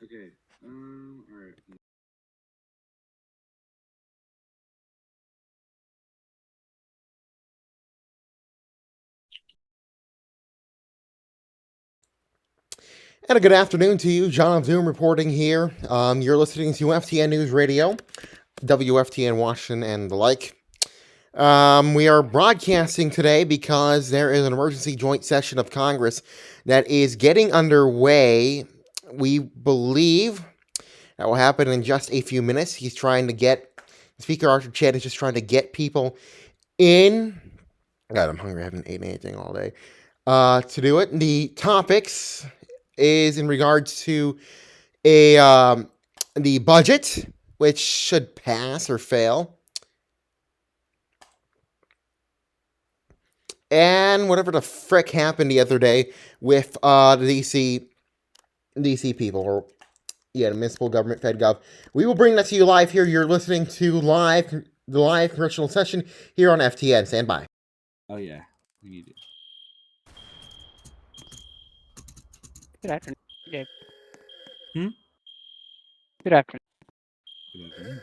Okay. All right. And a good afternoon to you. John of Doom reporting here. You're listening to FTN News Radio, WFTN Washington, and the like. We are broadcasting today because there is an emergency joint session of Congress that is getting underway. We believe that will happen in just a few minutes. Speaker Arthur Chad is just trying to get people in. God, I'm hungry. I haven't eaten anything all day. To do it, the topics is in regards to the budget, which should pass or fail, and whatever the frick happened the other day with the DC people, or the municipal government, FedGov. We will bring that to you live here. You're listening to the live congressional session here on FTN. Stand by. Oh yeah, we need it. Good afternoon, Gabe. Hmm? Good afternoon. Good afternoon.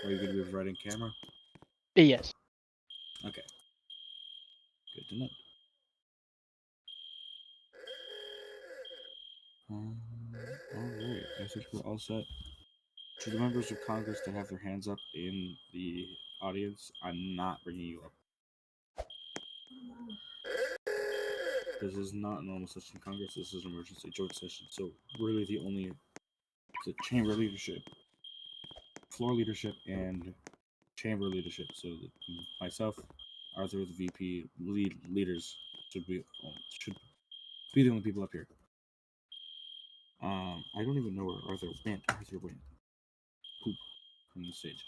Are you gonna be providing camera? Yes. Okay. Good to know. All right. I think we're all set. To the members of Congress that have their hands up in the audience, I'm not bringing you up. This is not a normal session of Congress. This is an emergency joint session. So really, the chamber leadership, floor leadership, and chamber leadership. So myself, Arthur, the VP, leaders should be the only people up here. I don't even know where Arthur went. Arthur went poop from the stage.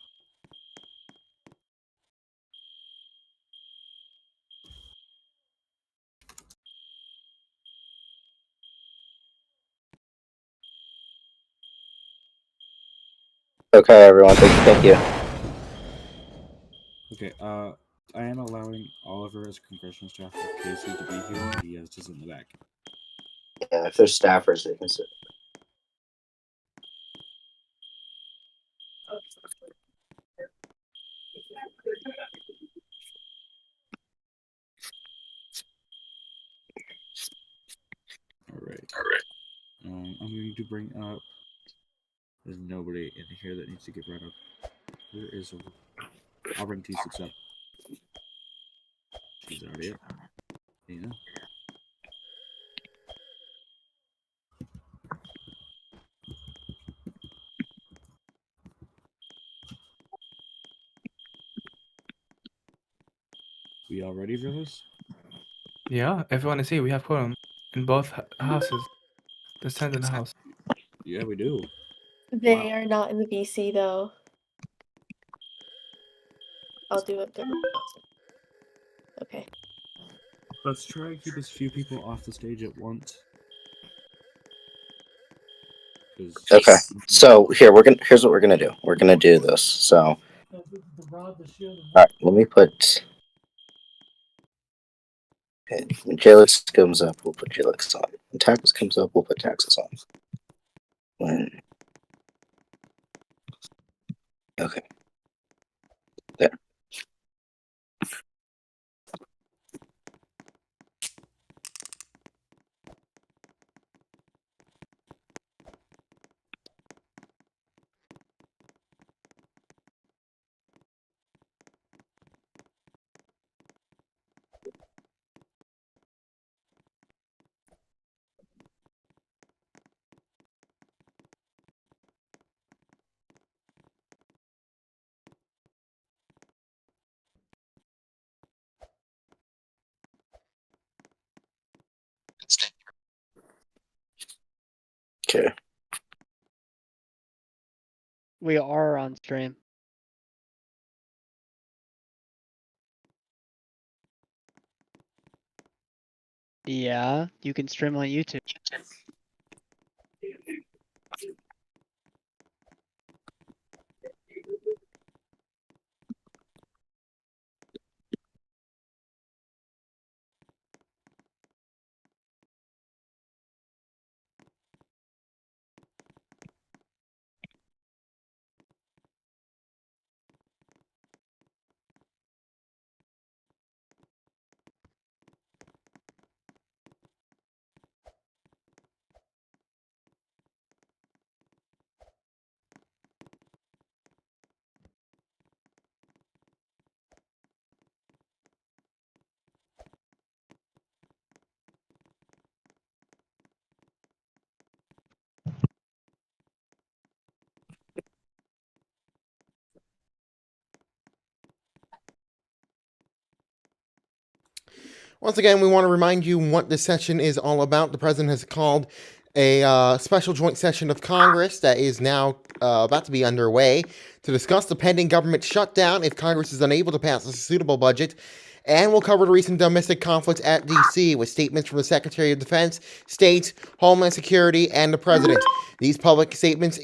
Okay, everyone. Thank you. Okay. I am allowing Oliver as congressional staff for Casey to be here. He has just in the back. Yeah, if there's staffers, they can sit. All right. I'm going to bring up. There's nobody in here that needs to get brought up. Where is? I'll bring T6 up. She's already up. You know. We all ready for this? Yeah, everyone is here. We have quorum in both houses. The Senate and the House. Yeah, we do. They Wow. are not in the VC though. I'll do it. Okay. Let's try and keep as few people off the stage at once. Okay. So here's what we're gonna do. We're gonna do this. So, all right. Let me put. Okay, when Jalix comes up, we'll put Jalix on. When Taxes comes up, we'll put Taxes on. When. Okay. There. Okay. We are on stream. Yeah, you can stream on YouTube. Once again, we want to remind you what this session is all about. The president has called a special joint session of Congress that is now about to be underway to discuss the pending government shutdown if Congress is unable to pass a suitable budget. And we'll cover the recent domestic conflicts at D.C. with statements from the Secretary of Defense, State, Homeland Security, and the President. These public statements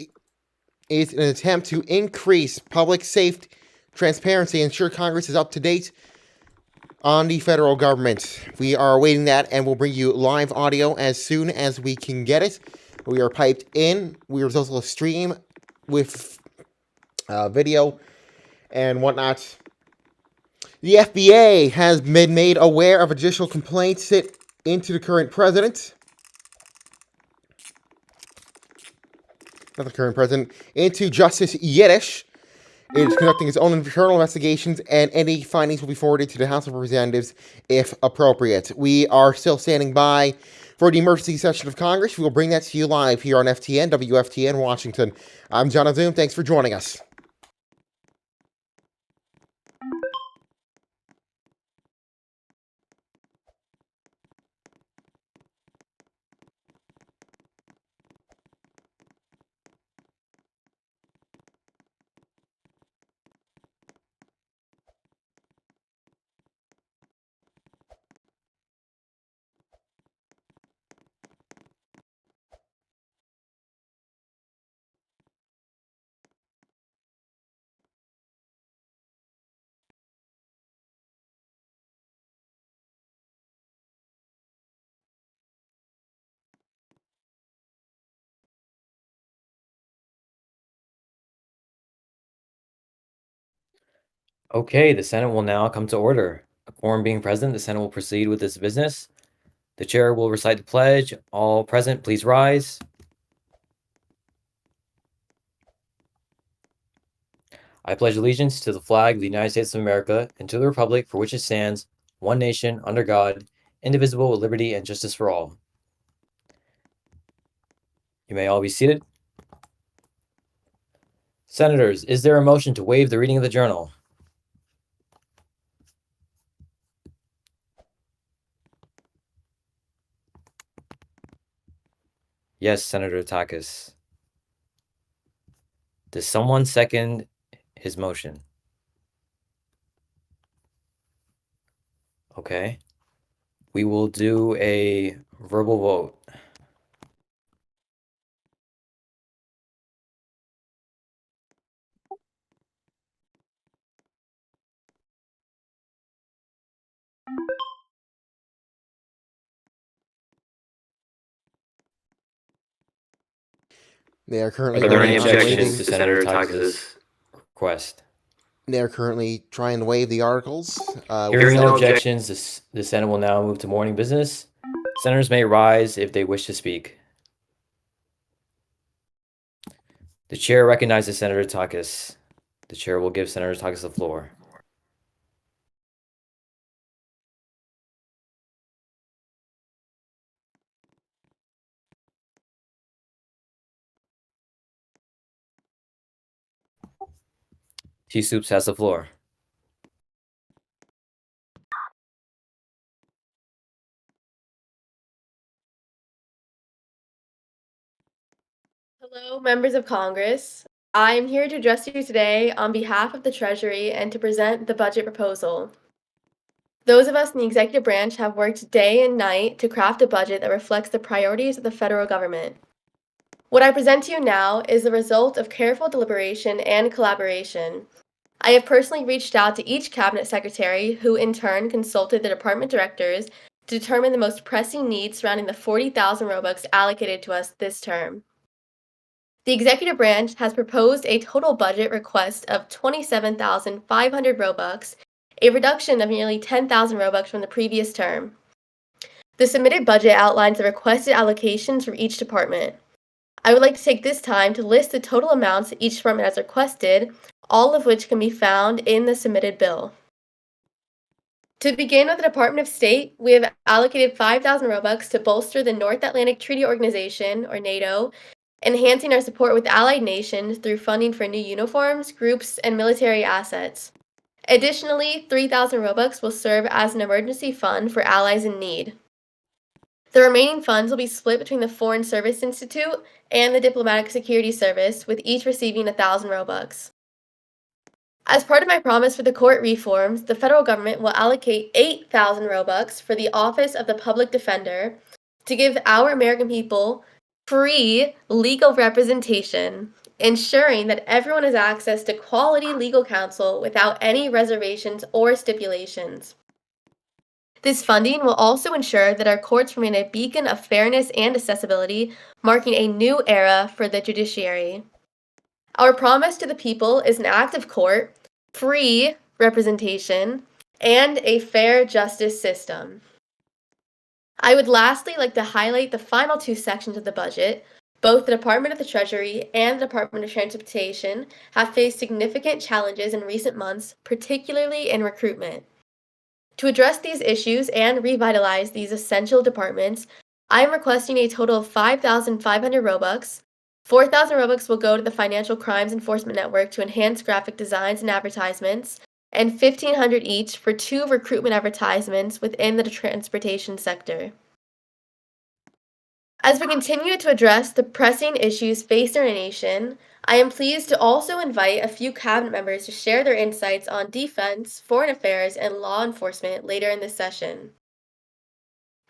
is an attempt to increase public safety, transparency, and ensure Congress is up to date on the federal government. We are awaiting that, and we'll bring you live audio as soon as we can get it. We are piped in. We are also a stream with video and whatnot. The FBA has been made aware of additional complaints sent into the current president. Not the current president, into Justice Yiddish. It is conducting its own internal investigations, and any findings will be forwarded to the House of Representatives if appropriate. We are still standing by for the emergency session of Congress. We will bring that to you live here on FTN, WFTN, Washington. I'm John Zoom. Thanks for joining us. Okay, the Senate will now come to order. A quorum being present, the Senate will proceed with its business. The chair will recite the pledge. All present, please rise. I pledge allegiance to the flag of the United States of America and to the republic for which it stands, one nation, under God, indivisible, with liberty and justice for all. You may all be seated. Senators, is there a motion to waive the reading of the journal? Yes, Senator Takis. Does someone second his motion? Okay. We will do a verbal vote. They are currently Are there any on objections waiving. to Senator Takis' request? They are currently trying to waive the articles. Hearing no objections, the Senate will now move to morning business. Senators may rise if they wish to speak. The chair recognizes Senator Takis. The chair will give Senator Takis the floor. T. Soups has the floor. Hello, members of Congress. I am here to address you today on behalf of the Treasury and to present the budget proposal. Those of us in the executive branch have worked day and night to craft a budget that reflects the priorities of the federal government. What I present to you now is the result of careful deliberation and collaboration. I have personally reached out to each cabinet secretary, who in turn consulted the department directors to determine the most pressing needs surrounding the 40,000 Robux allocated to us this term. The executive branch has proposed a total budget request of 27,500 Robux, a reduction of nearly 10,000 Robux from the previous term. The submitted budget outlines the requested allocations for each department. I would like to take this time to list the total amounts that each department has requested, all of which can be found in the submitted bill. To begin with the Department of State, we have allocated 5,000 Robux to bolster the North Atlantic Treaty Organization, or NATO, enhancing our support with allied nations through funding for new uniforms, groups, and military assets. Additionally, 3,000 Robux will serve as an emergency fund for allies in need. The remaining funds will be split between the Foreign Service Institute and the Diplomatic Security Service, with each receiving 1,000 Robux. As part of my promise for the court reforms, the federal government will allocate 8,000 Robux for the Office of the Public Defender to give our American people free legal representation, ensuring that everyone has access to quality legal counsel without any reservations or stipulations. This funding will also ensure that our courts remain a beacon of fairness and accessibility, marking a new era for the judiciary. Our promise to the people is an active court, free representation, and a fair justice system. I would lastly like to highlight the final two sections of the budget. Both the Department of the Treasury and the Department of Transportation have faced significant challenges in recent months, particularly in recruitment. To address these issues and revitalize these essential departments, I am requesting a total of 5,500 Robux. 4,000 Robux will go to the Financial Crimes Enforcement Network to enhance graphic designs and advertisements, and 1,500 each for 2 recruitment advertisements within the transportation sector. As we continue to address the pressing issues facing our nation, I am pleased to also invite a few cabinet members to share their insights on defense, foreign affairs, and law enforcement later in this session.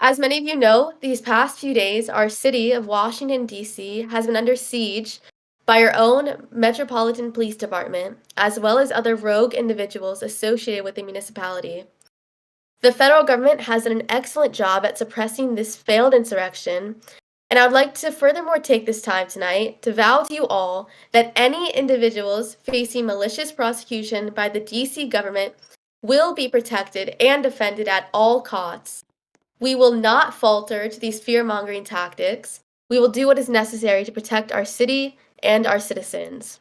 As many of you know, these past few days, our city of Washington, D.C. has been under siege by our own Metropolitan Police Department, as well as other rogue individuals associated with the municipality. The federal government has done an excellent job at suppressing this failed insurrection, and I would like to furthermore take this time tonight to vow to you all that any individuals facing malicious prosecution by the DC government will be protected and defended at all costs. We will not falter to these fear-mongering tactics. We will do what is necessary to protect our city and our citizens.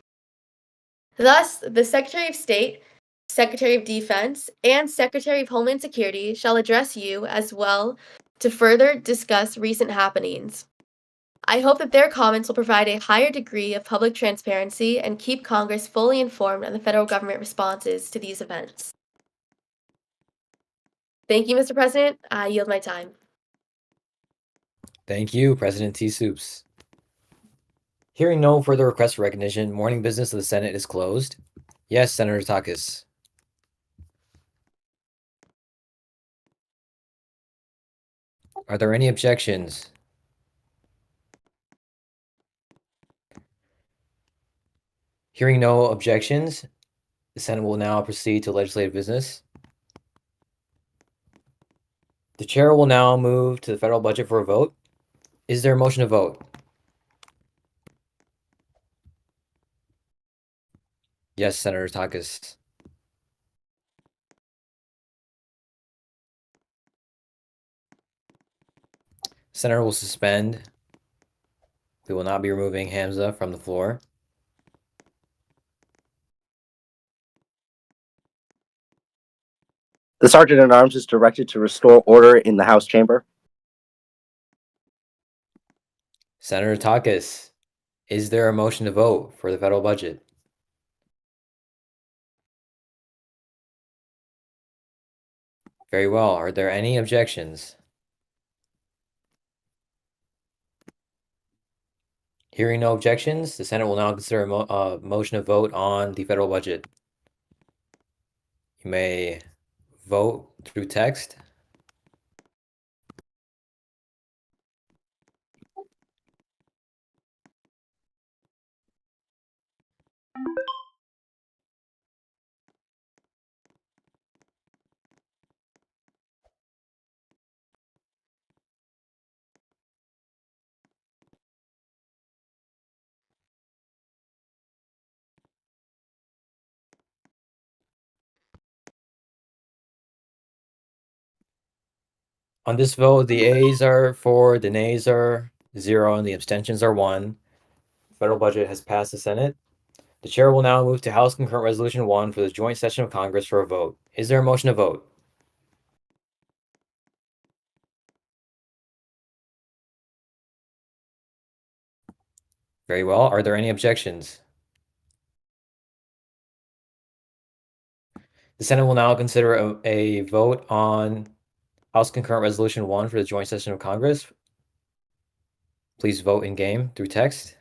Thus, the Secretary of State, Secretary of Defense, and Secretary of Homeland Security shall address you as well to further discuss recent happenings. I hope that their comments will provide a higher degree of public transparency and keep Congress fully informed on the federal government responses to these events. Thank you, Mr. President. I yield my time. Thank you, President T. Soups. Hearing no further requests for recognition, morning business of the Senate is closed. Yes, Senator Takis. Are there any objections? Hearing no objections, the Senate will now proceed to legislative business. The chair will now move to the federal budget for a vote. Is there a motion to vote? Yes, Senator Takis. Senator will suspend. We will not be removing Hamza from the floor. The Sergeant at Arms is directed to restore order in the House chamber. Senator Takis, is there a motion to vote for the federal budget? Very well. Are there any objections? Hearing no objections, the Senate will now consider a motion to vote on the federal budget. You may vote through text. On this vote, the ayes are 4, the nays are 0, and the abstentions are 1. The federal budget has passed the Senate. The chair will now move to House Concurrent Resolution 1 for the joint session of Congress for a vote. Is there a motion to vote? Very well. Are there any objections? The Senate will now consider a vote on House Concurrent Resolution 1 for the joint session of Congress. Please vote in game through text.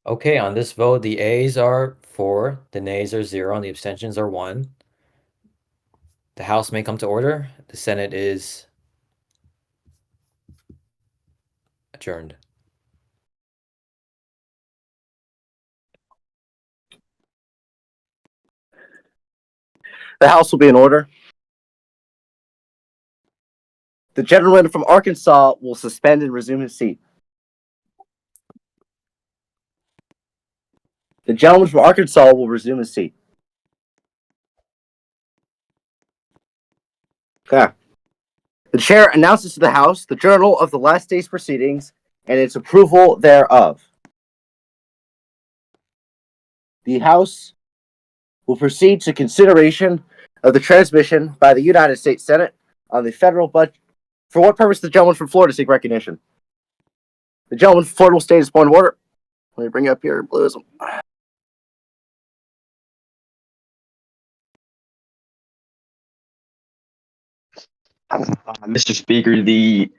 Okay, on this vote, the A's are 4, the nays are 0, and the abstentions are 1. The House may come to order. The Senate is adjourned. The House will be in order. The gentleman from Arkansas will suspend and resume his seat. The gentleman from Arkansas will resume his seat. Okay. The chair announces to the House the journal of the last day's proceedings and its approval thereof. The House will proceed to consideration of the transmission by the United States Senate on the federal budget. For what purpose the gentleman from Florida seek recognition? The gentleman from Florida will state his point of order. Let me bring up your bluism. Mr. Speaker, the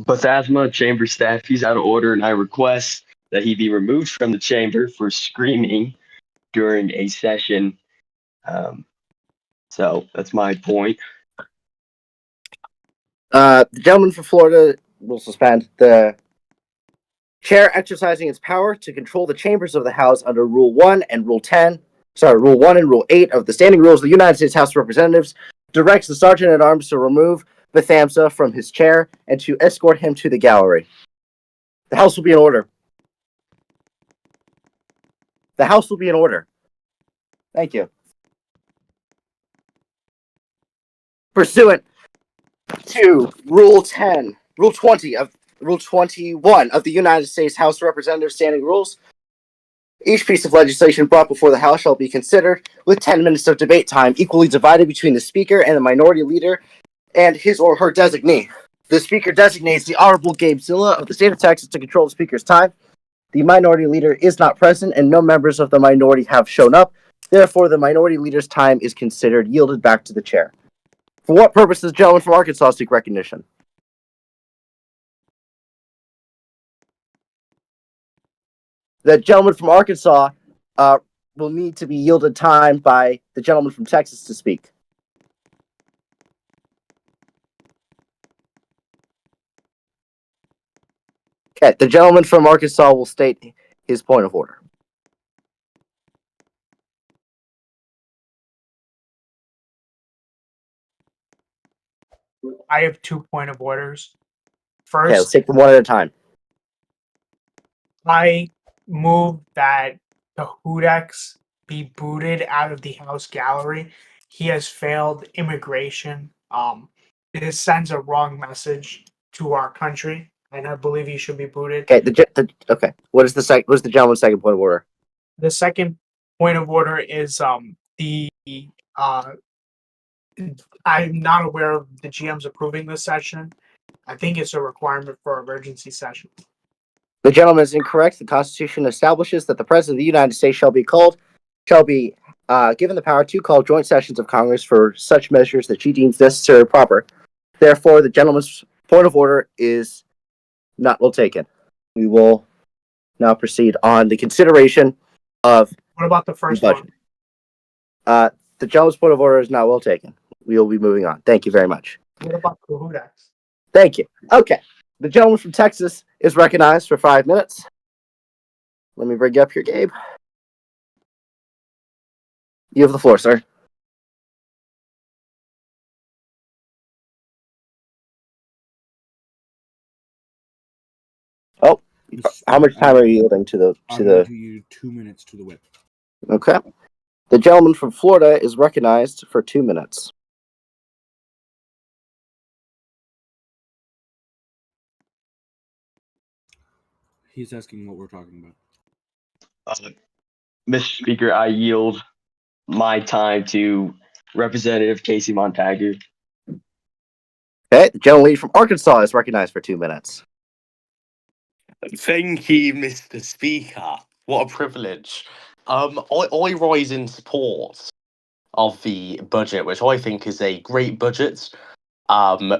Bathasma chamber staff, he's out of order, and I request that he be removed from the chamber for screaming during a session. So that's my point. The gentleman from Florida will suspend. The chair exercising its power to control the chambers of the House under Rule 1 and Rule 10, Rule 1 and Rule 8 of the Standing Rules of the United States House of Representatives, directs the Sergeant at Arms to remove Bethamsa from his chair and to escort him to the gallery. The House will be in order. The House will be in order. Thank you. Pursuant to Rule 10, Rule 20 of Rule 21 of the United States House of Representatives Standing Rules, each piece of legislation brought before the House shall be considered with 10 minutes of debate time, equally divided between the Speaker and the Minority Leader and his or her designee. The Speaker designates the Honorable Gabe Zilla of the state of Texas to control the Speaker's time. The Minority Leader is not present, and no members of the minority have shown up. Therefore, the Minority Leader's time is considered yielded back to the Chair. For what purpose does the gentleman from Arkansas seek recognition? The gentleman from Arkansas will need to be yielded time by the gentleman from Texas to speak. Okay, the gentleman from Arkansas will state his point of order. I have 2 point of orders. Okay, let's First, take them one at a time. I move that the Hudex be booted out of the House gallery. He has failed immigration. This sends a wrong message to our country, and I believe he should be booted. Okay, okay. What is the gentleman's second point of order? The second point of order is I'm not aware of the GM's approving this session. I think it's a requirement for emergency session. The gentleman is incorrect. The Constitution establishes that the President of the United States shall be given the power to call joint sessions of Congress for such measures that she deems necessary or proper. Therefore, the gentleman's point of order is not well taken. We will now proceed on the consideration of What about the first budget. one? The gentleman's point of order is not well taken. We will be moving on. Thank you very much. What about the Hudex? Thank you. Okay. The gentleman from Texas is recognized for 5 minutes. Let me bring you up here, Gabe. You have the floor, sir. How much time are you yielding to the I'm going to use 2 minutes to the whip. Okay. The gentleman from Florida is recognized for 2 minutes. He's asking what we're talking about. Mr. Speaker, I yield my time to Representative Casey Montague. Okay. The gentleman from Arkansas is recognized for 2 minutes. Thank you, Mr. Speaker. What a privilege. I rise in support of the budget, which I think is a great budget,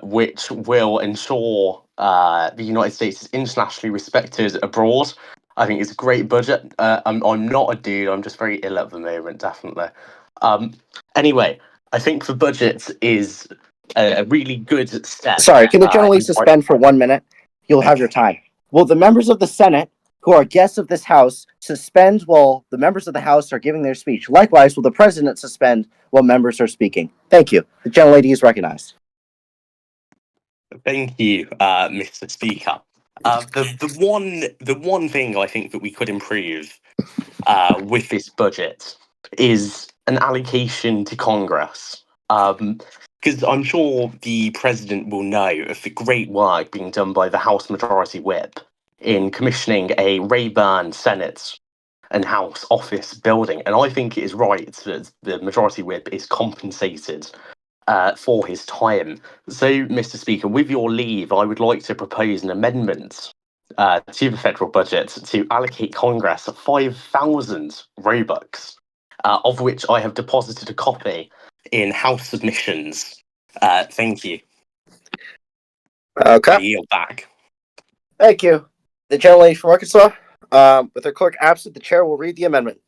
which will ensure the United States is internationally respected abroad. I think it's a great budget. I'm not a dude. I'm just very ill at the moment, definitely. Anyway, I think the budget is a really good step. Sorry, can the gentleman in the right- suspend for 1 minute? You'll have your time. Will the members of the Senate, who are guests of this House, suspend while the members of the House are giving their speech? Likewise, will the President suspend while members are speaking? Thank you. The gentlelady is recognized. Thank you, Mr. Speaker. The one thing I think that we could improve with this budget is an allocation to Congress. Because I'm sure the president will know of the great work being done by the House Majority Whip in commissioning a Rayburn Senate and House office building. And I think it is right that the Majority Whip is compensated for his time. So, Mr. Speaker, with your leave, I would like to propose an amendment to the federal budget to allocate Congress 5,000 Robux, of which I have deposited a copy in House submissions. Thank you. I Okay. yield back. Thank you. The gentlelady from Arkansas, with her clerk absent, the chair will read the amendment.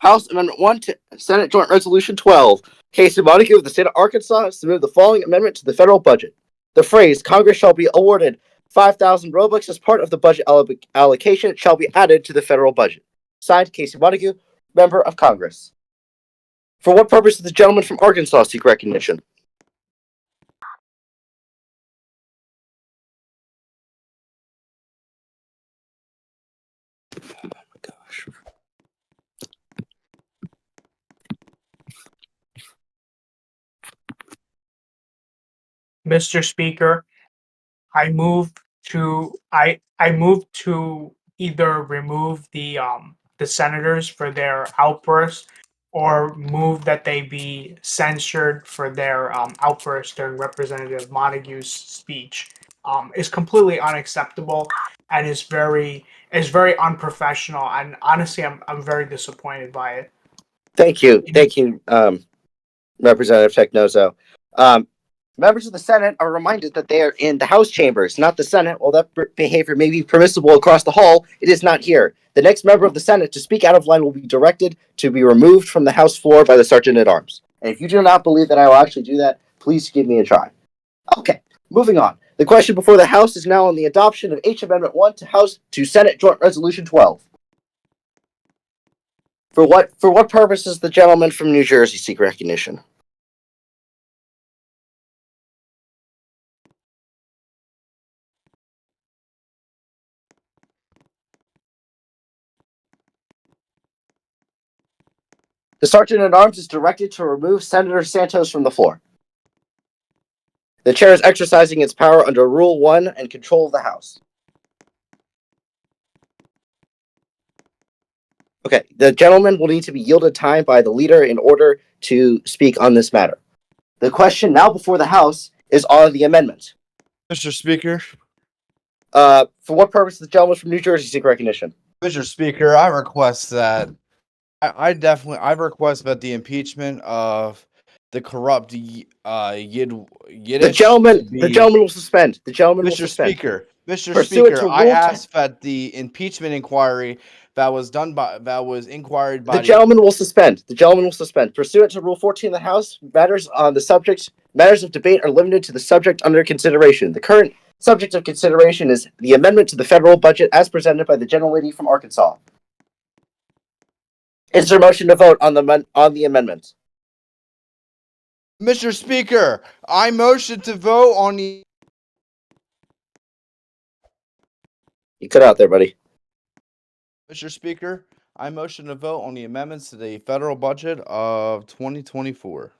House Amendment 1 to Senate Joint Resolution 12. Casey Montague of the state of Arkansas has submitted the following amendment to the federal budget. The phrase, Congress shall be awarded 5,000 Robux as part of the budget allocation shall be added to the federal budget. Signed, Casey Montague, Member of Congress. For what purpose does the gentleman from Arkansas seek recognition? Mr. Speaker, I move to either remove the senators for their outbursts or move that they be censured for their outburst during Representative Montague's speech. Is completely unacceptable and is very unprofessional, and honestly I'm very disappointed by it. Thank you, Representative Technozo. Members of the Senate are reminded that they are in the House chambers, not the Senate. While that behavior may be permissible across the hall, it is not here. The next member of the Senate to speak out of line will be directed to be removed from the House floor by the Sergeant at Arms. And if you do not believe that I will actually do that, please give me a try. Okay, moving on. The question before the House is now on the adoption of H Amendment 1 to Senate Joint Resolution 12. For what purpose does the gentleman from New Jersey seek recognition? The Sergeant at Arms is directed to remove Senator Santos from the floor. The chair is exercising its power under Rule 1 and control of the House. Okay, the gentleman will need to be yielded time by the leader in order to speak on this matter. The question now before the House is on the amendment. Mr. Speaker. For what purpose does the gentleman from New Jersey seek recognition? Mr. Speaker, I request that I request that the impeachment of the corrupt Yiddish. The gentleman will suspend. The gentleman will suspend. Mr. Pursuant Speaker, to I Rule ask that the impeachment inquiry that was inquired by the gentleman will suspend. The gentleman will suspend. Pursuant to Rule 14 of the House, matters of debate are limited to the subject under consideration. The current subject of consideration is the amendment to the federal budget as presented by the gentlelady from Arkansas. Is there a motion to vote on the amendment? Mr. Speaker, I motion to vote on the. You cut out there, buddy. Mr. Speaker, I motion to vote on the amendments to the federal budget of 2024.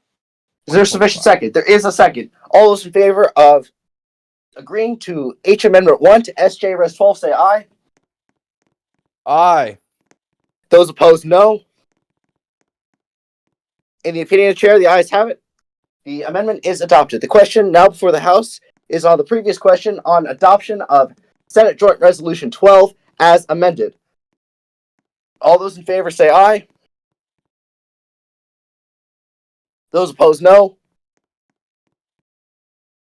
Is there a sufficient second? There is a second. All those in favor of agreeing to H Amendment 1 to SJ Res 12 say aye. Aye. Those opposed, no. In the opinion of the chair, the ayes have it. The amendment is adopted. The question now before the House is on the previous question on adoption of Senate Joint Resolution 12 as amended. All those in favor say aye. Those opposed, no.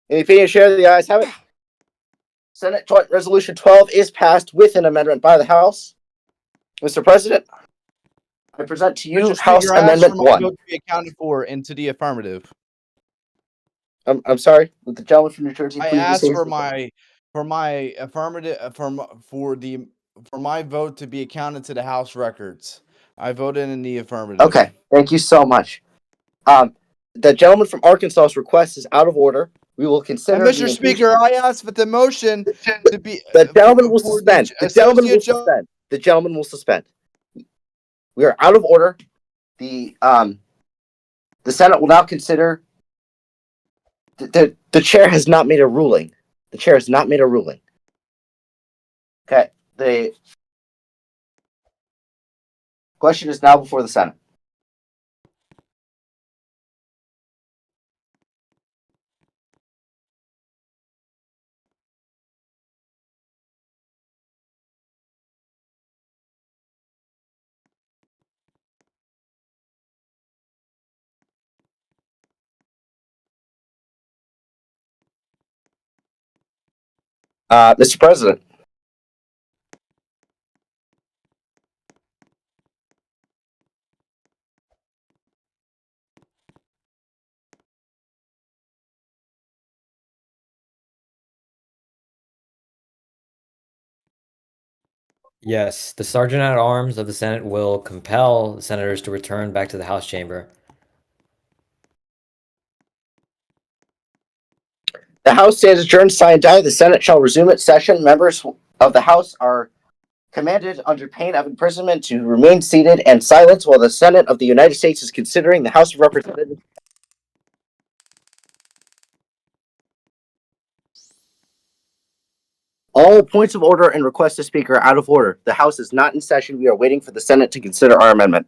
In the opinion of the chair, the ayes have it. Senate Joint Resolution 12 is passed with an amendment by the House. Mr. President, I present to you Mr. House Speaker, I ask Amendment for my 1. vote to be accounted for into the affirmative. I'm sorry. Would the gentleman from New Jersey I please ask restate for his my affirmative for my vote to be accounted to the House records. I voted in the affirmative. Okay, thank you so much. The gentleman from Arkansas's request is out of order. We will consider And Mr. Speaker, I ask for the motion to be the gentleman will for suspend. The gentleman will suspend. The gentleman will suspend. We are out of order. The Senate will now consider. The chair has not made a ruling. The chair has not made a ruling. Okay. The question is now before the Senate. Mr. President. Yes, the Sergeant at Arms of the Senate will compel the senators to return back to the House chamber. The House stands adjourned, sine die. The Senate shall resume its session. Members of the House are commanded under pain of imprisonment to remain seated and silent while the Senate of the United States is considering the House of Representatives. All points of order and requests to speak are out of order. The House is not in session. We are waiting for the Senate to consider our amendment.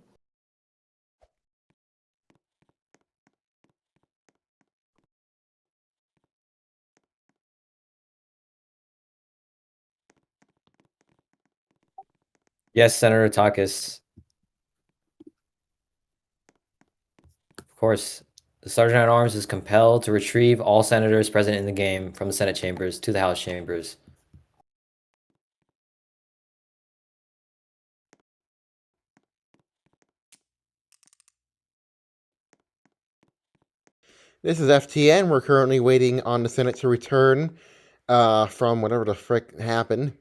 Yes, Senator Takis. Of course, the Sergeant at Arms is compelled to retrieve all senators present in the game from the Senate chambers to the House chambers. This is FTN. We're currently waiting on the Senate to return from whatever the frick happened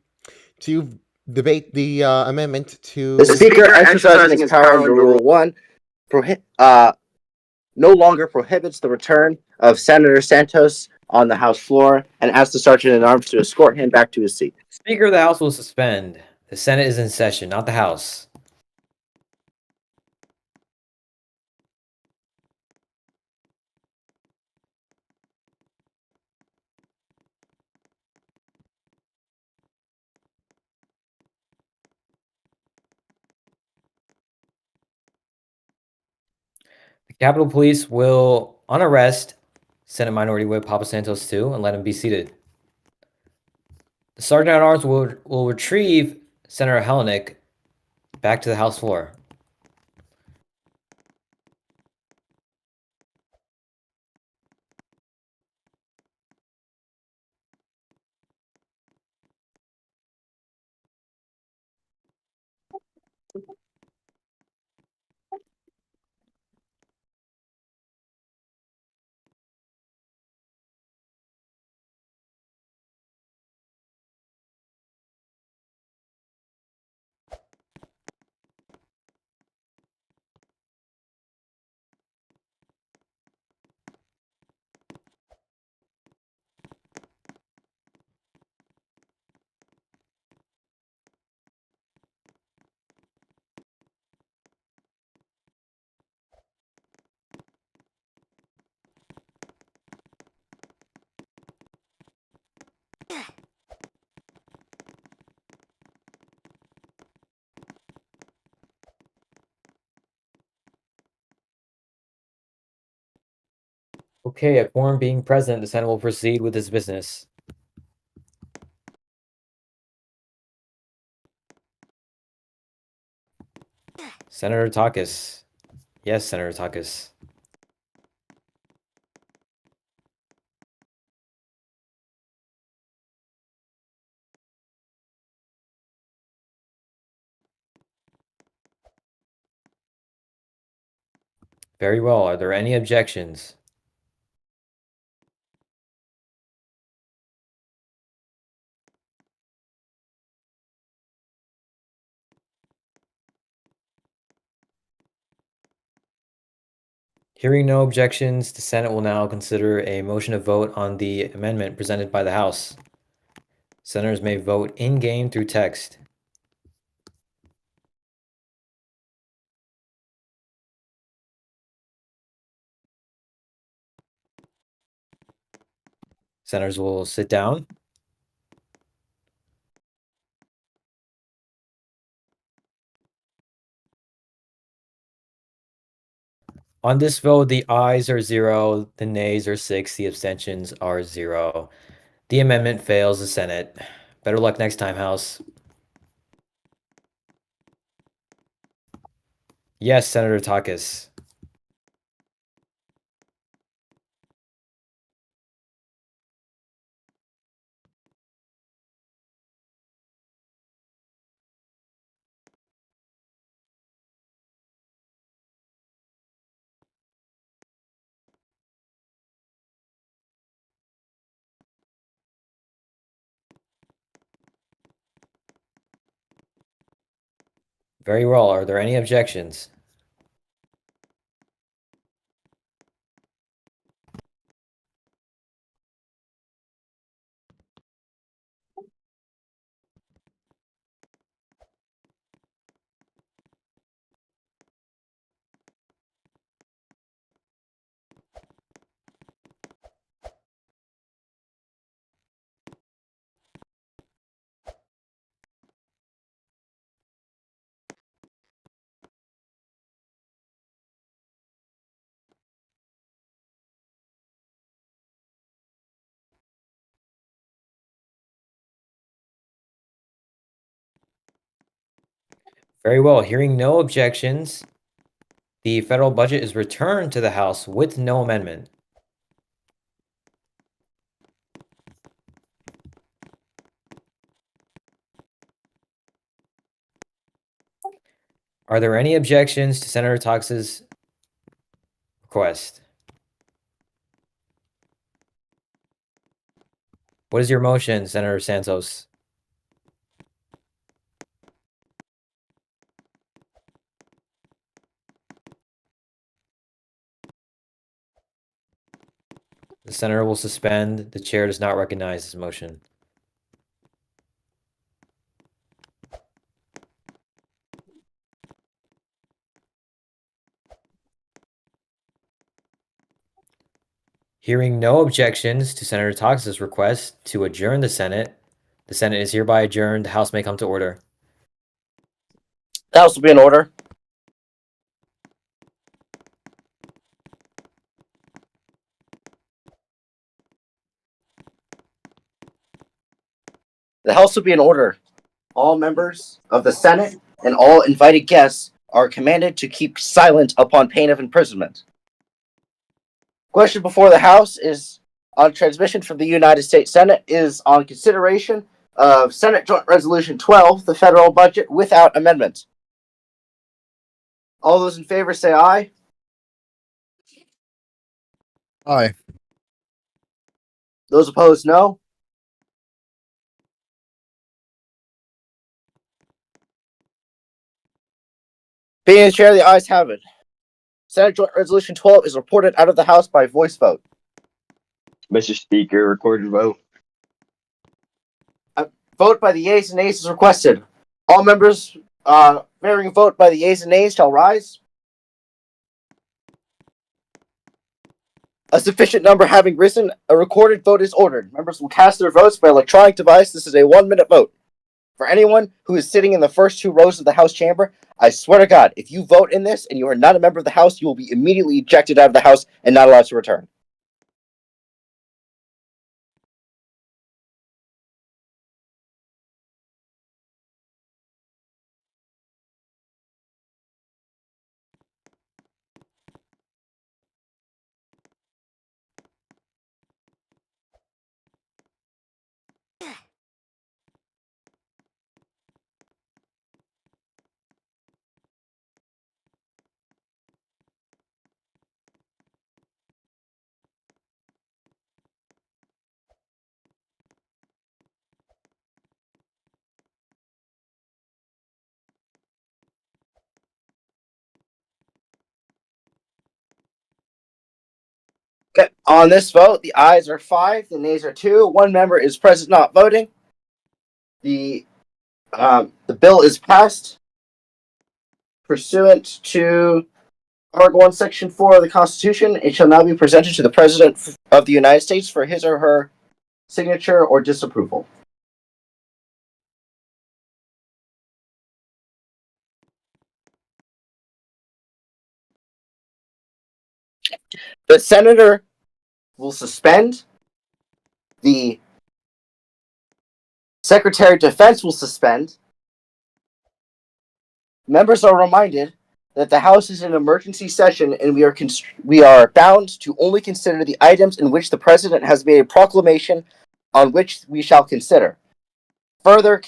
to debate the amendment to. The Speaker, exercising his power under Rule 1, no longer prohibits the return of Senator Santos on the House floor and asks the Sergeant at Arms to escort him back to his seat. Speaker of the House will suspend. The Senate is in session, not the House. The Capitol Police will unarrest Senate Minority Whip Papa Santos II and let him be seated. The Sergeant at Arms will retrieve Senator Hellenick back to the House floor. Okay, a quorum being present, the Senate will proceed with its business. Senator Takis. Yes, Senator Takis. Very well. Are there any objections? Hearing no objections, the Senate will now consider a motion to vote on the amendment presented by the House. Senators may vote in-game through text. Senators will sit down. On this vote, the ayes are 0, the nays are 6, the abstentions are 0. The amendment fails the Senate. Better luck next time, House. Yes, Senator Takis. Very well. Are there any objections? Very well. Hearing no objections, the federal budget is returned to the House with no amendment. Are there any objections to Senator Takis's request? What is your motion, Senator Santos? The senator will suspend. The chair does not recognize this motion. Hearing no objections to Senator Takis's request to adjourn the Senate is hereby adjourned. The House may come to order. The House will be in order. The House will be in order. All members of the Senate and all invited guests are commanded to keep silent upon pain of imprisonment. Question before the House is on transmission from the United States Senate is on consideration of Senate Joint Resolution 12, the federal budget without amendment. All those in favor say aye. Aye. Those opposed, no. Being the chair, the ayes have it. Senate Joint Resolution 12 is reported out of the House by voice vote. Mr. Speaker, recorded vote. Vote by the yeas and nays is requested. All members bearing a vote by the yeas and nays shall rise. A sufficient number having risen, a recorded vote is ordered. Members will cast their votes by electronic device. This is a 1-minute vote. For anyone who is sitting in the first 2 rows of the House chamber, I swear to God, if you vote in this and you are not a member of the House, you will be immediately ejected out of the House and not allowed to return. Okay. On this vote, the ayes are 5, the nays are 2. One member is present not voting. The bill is passed pursuant to Article 1, Section 4 of the Constitution. It shall now be presented to the President of the United States for his or her signature or disapproval. The Senator will suspend. The Secretary of Defense will suspend. Members are reminded that the House is in emergency session and we are bound to only consider the items in which the President has made a proclamation on which we shall consider. Further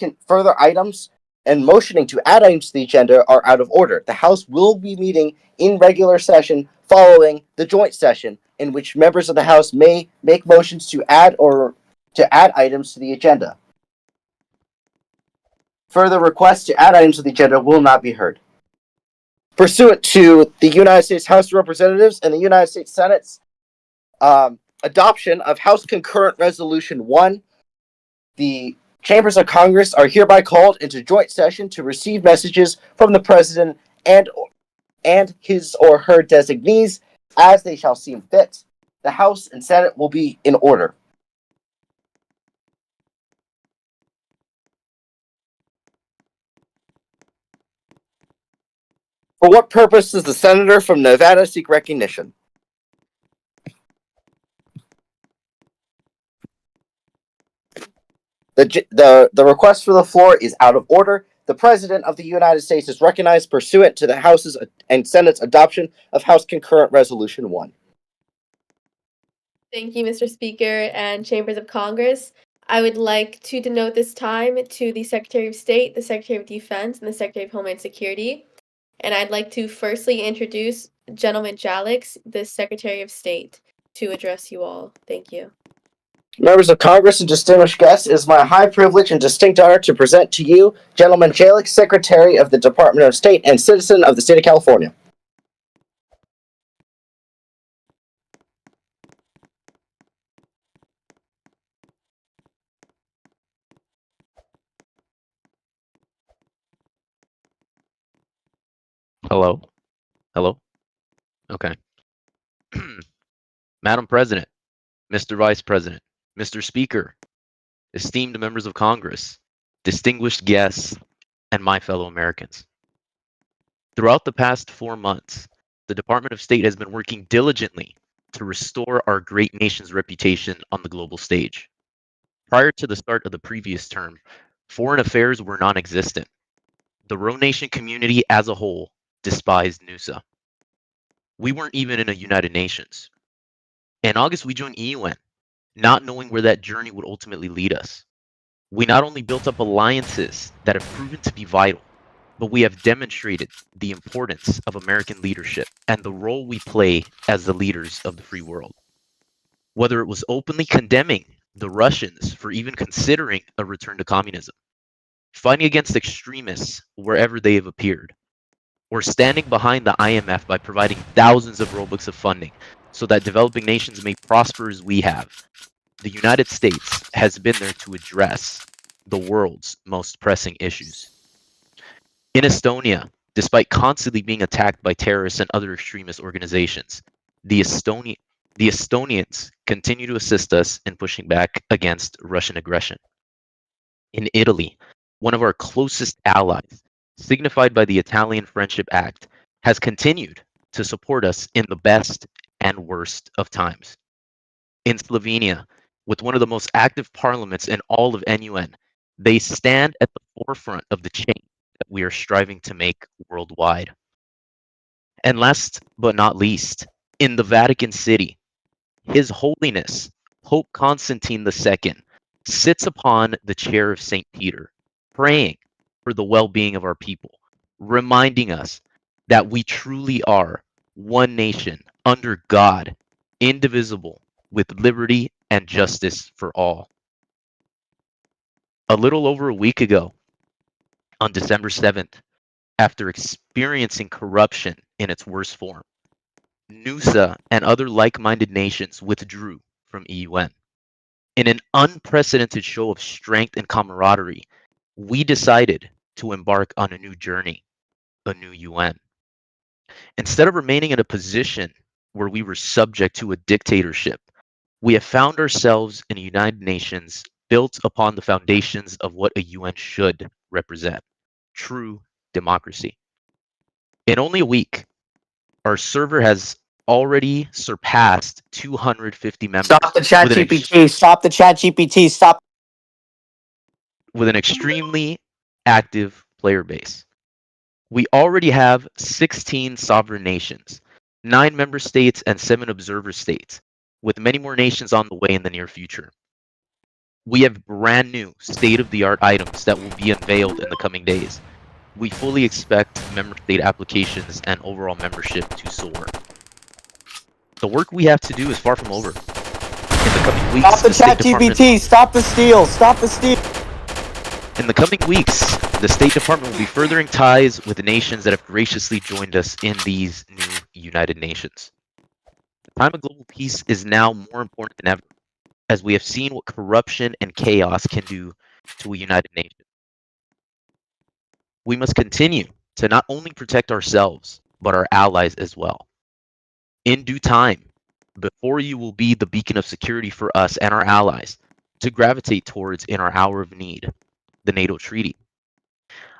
items and motioning to add items to the agenda are out of order. The House will be meeting in regular session following the joint session, in which members of the House may make motions to add items to the agenda. Further requests to add items to the agenda will not be heard. Pursuant to the United States House of Representatives and the United States Senate's adoption of House Concurrent Resolution 1, the Chambers of Congress are hereby called into joint session to receive messages from the President and his or her designees as they shall seem fit. The House and Senate will be in order. For what purpose does the senator from Nevada seek recognition? The request for the floor is out of order. The President of the United States is recognized pursuant to the House's and Senate's adoption of House Concurrent Resolution 1. Thank you, Mr. Speaker and Chambers of Congress. I would like to denote this time to the Secretary of State, the Secretary of Defense, and the Secretary of Homeland Security. And I'd like to firstly introduce Gentleman Jalix, the Secretary of State, to address you all. Thank you. Members of Congress and distinguished guests, it is my high privilege and distinct honor to present to you Gentleman Jalix, Secretary of the Department of State and citizen of the state of California. Hello? Hello? Okay. Madam President, Mr. Vice President, Mr. Speaker, esteemed members of Congress, distinguished guests, and my fellow Americans. Throughout the past 4 months, the Department of State has been working diligently to restore our great nation's reputation on the global stage. Prior to the start of the previous term, foreign affairs were non-existent. The Rho Nation community as a whole despised NUSA. We weren't even in a United Nations. In August, we joined EUN, not knowing where that journey would ultimately lead us. We not only built up alliances that have proven to be vital, but we have demonstrated the importance of American leadership and the role we play as the leaders of the free world. Whether it was openly condemning the Russians for even considering a return to communism, fighting against extremists wherever they have appeared, or standing behind the IMF by providing thousands of Robux of funding so that developing nations may prosper as we have, the United States has been there to address the world's most pressing issues. In Estonia, despite constantly being attacked by terrorists and other extremist organizations, the Estonians continue to assist us in pushing back against Russian aggression. In Italy, one of our closest allies, signified by the Italian Friendship Act, has continued to support us in the best and worst of times. In Slovenia, with one of the most active parliaments in all of NUN, they stand at the forefront of the change that we are striving to make worldwide. And last but not least, in the Vatican City, His Holiness Pope Constantine II sits upon the chair of St. Peter, praying for the well-being of our people, reminding us that we truly are one nation under God, indivisible, with liberty and justice for all. A little over a week ago, on December 7th, after experiencing corruption in its worst form, NUSA, and other like-minded nations withdrew from EUN. In an unprecedented show of strength and camaraderie, we decided to embark on a new journey, a new UN. Instead of remaining in a position where we were subject to a dictatorship, we have found ourselves in a United Nations built upon the foundations of what a UN should represent: true democracy. In only a week, our server has already surpassed 250 members. Stop the chat GPT. Stop the chat GPT. Stop. With an extremely active player base. We already have 16 sovereign nations, 9 member states, and 7 observer states, with many more nations on the way in the near future. We have brand new state-of-the-art items that will be unveiled in the coming days. We fully expect member state applications and overall membership to soar. The work we have to do is far from over. In the coming weeks, Stop the chat GPT. Stop the steal. Stop the steal. In the coming weeks, the State Department will be furthering ties with the nations that have graciously joined us in these new United Nations. The time of global peace is now more important than ever, as we have seen what corruption and chaos can do to a united nation. We must continue to not only protect ourselves, but our allies as well. In due time, before you will be the beacon of security for us and our allies to gravitate towards in our hour of need, the NATO Treaty.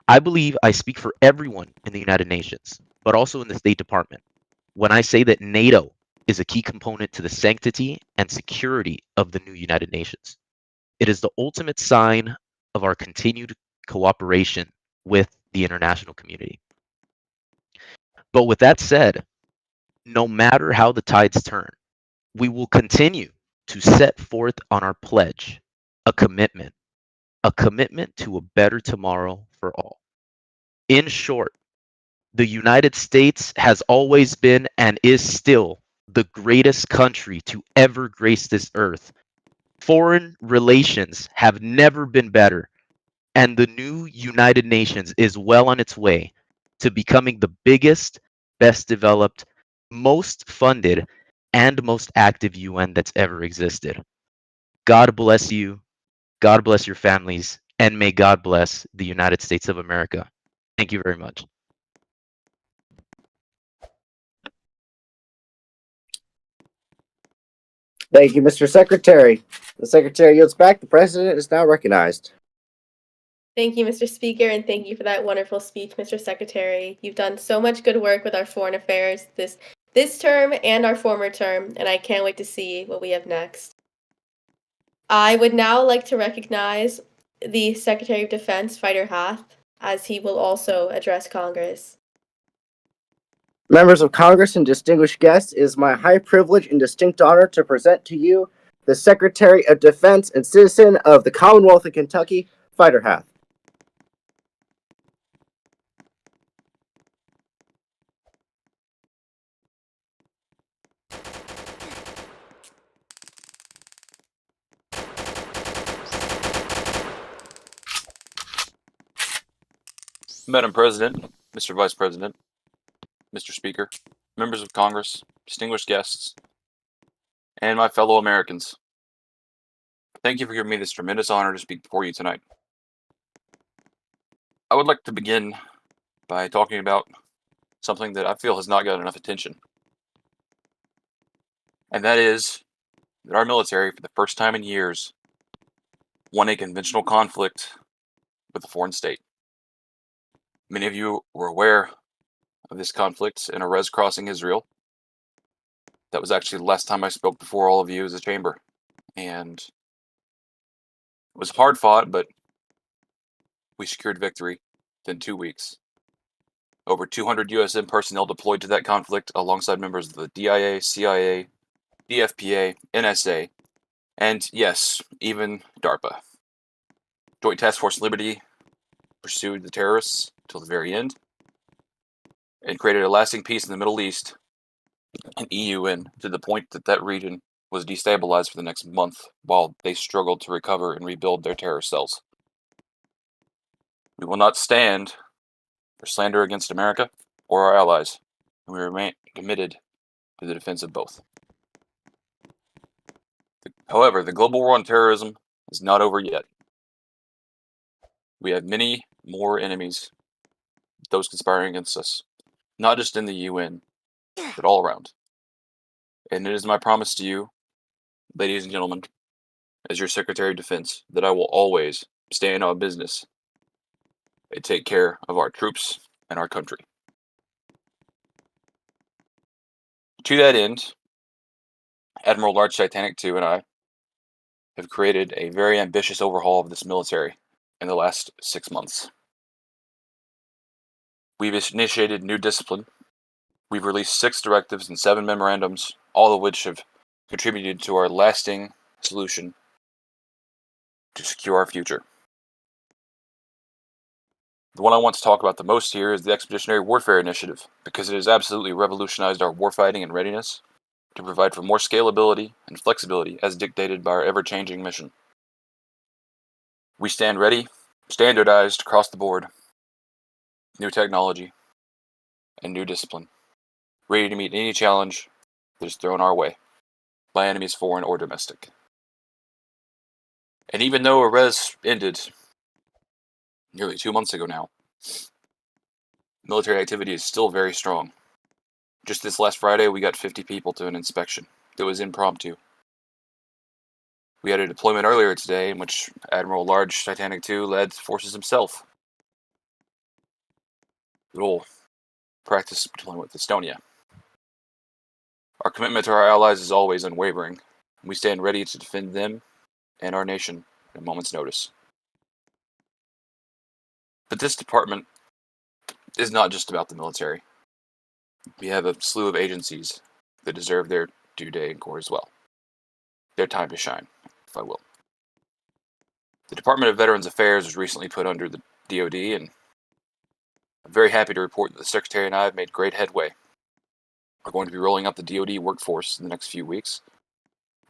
I believe I speak for everyone in the United Nations, but also in the State Department, when I say that NATO is a key component to the sanctity and security of the new United Nations. It is the ultimate sign of our continued cooperation with the international community. But with that said, no matter how the tides turn, we will continue to set forth on our pledge a commitment to a better tomorrow for all. In short, the United States has always been and is still the greatest country to ever grace this earth. Foreign relations have never been better, and the new United Nations is well on its way to becoming the biggest, best developed, most funded, and most active UN that's ever existed. God bless you, God bless your families, and may God bless the United States of America. Thank you very much. Thank you, Mr. Secretary. The Secretary yields back. The President is now recognized. Thank you, Mr. Speaker, and thank you for that wonderful speech, Mr. Secretary. You've done so much good work with our foreign affairs this term and our former term, and I can't wait to see what we have next. I would now like to recognize the Secretary of Defense, Fighter Hath, as he will also address Congress. Members of Congress and distinguished guests, it is my high privilege and distinct honor to present to you the Secretary of Defense and citizen of the Commonwealth of Kentucky, Fighter Hath. Madam President, Mr. Vice President, Mr. Speaker, members of Congress, distinguished guests, and my fellow Americans. Thank you for giving me this tremendous honor to speak before you tonight. I would like to begin by talking about something that I feel has not gotten enough attention. And that is that our military, for the first time in years, won a conventional conflict with a foreign state. Many of you were aware of this conflict in Erez crossing Israel. That was actually the last time I spoke before all of you as a chamber. And it was hard fought, but we secured victory within 2 weeks. Over 200 USM personnel deployed to that conflict alongside members of the DIA, CIA, DFPA, NSA, and yes, even DARPA. Joint Task Force Liberty pursued the terrorists till the very end and created a lasting peace in the Middle East and EUN to the point that that region was destabilized for the next month while they struggled to recover and rebuild their terror cells. We will not stand for slander against America or our allies, and we remain committed to the defense of both. However, the global war on terrorism is not over yet. We have many more enemies, those conspiring against us, not just in the UN, but all around. And it is my promise to you, ladies and gentlemen, as your Secretary of Defense, that I will always stand on business and take care of our troops and our country. To that end, Admiral Large Titanic II and I have created a very ambitious overhaul of this military in the last 6 months. We've initiated new discipline. We've released 6 directives and 7 memorandums, all of which have contributed to our lasting solution to secure our future. The one I want to talk about the most here is the Expeditionary Warfare Initiative, because it has absolutely revolutionized our warfighting and readiness to provide for more scalability and flexibility as dictated by our ever-changing mission. We stand ready, standardized across the board, new technology, and new discipline, ready to meet any challenge that is thrown our way by enemies foreign or domestic. And even though Arrest ended nearly 2 months ago now, military activity is still very strong. Just this last Friday, we got 50 people to an inspection that was impromptu. We had a deployment earlier today in which Admiral Large Titanic II led forces himself. Good old practice deployment with Estonia. Our commitment to our allies is always unwavering. We stand ready to defend them and our nation at a moment's notice. But this department is not just about the military. We have a slew of agencies that deserve their due day in court as well. Their time to shine, if I will. The Department of Veterans Affairs was recently put under the DoD, and I'm very happy to report that the Secretary and I have made great headway. We're going to be rolling out the DoD workforce in the next few weeks,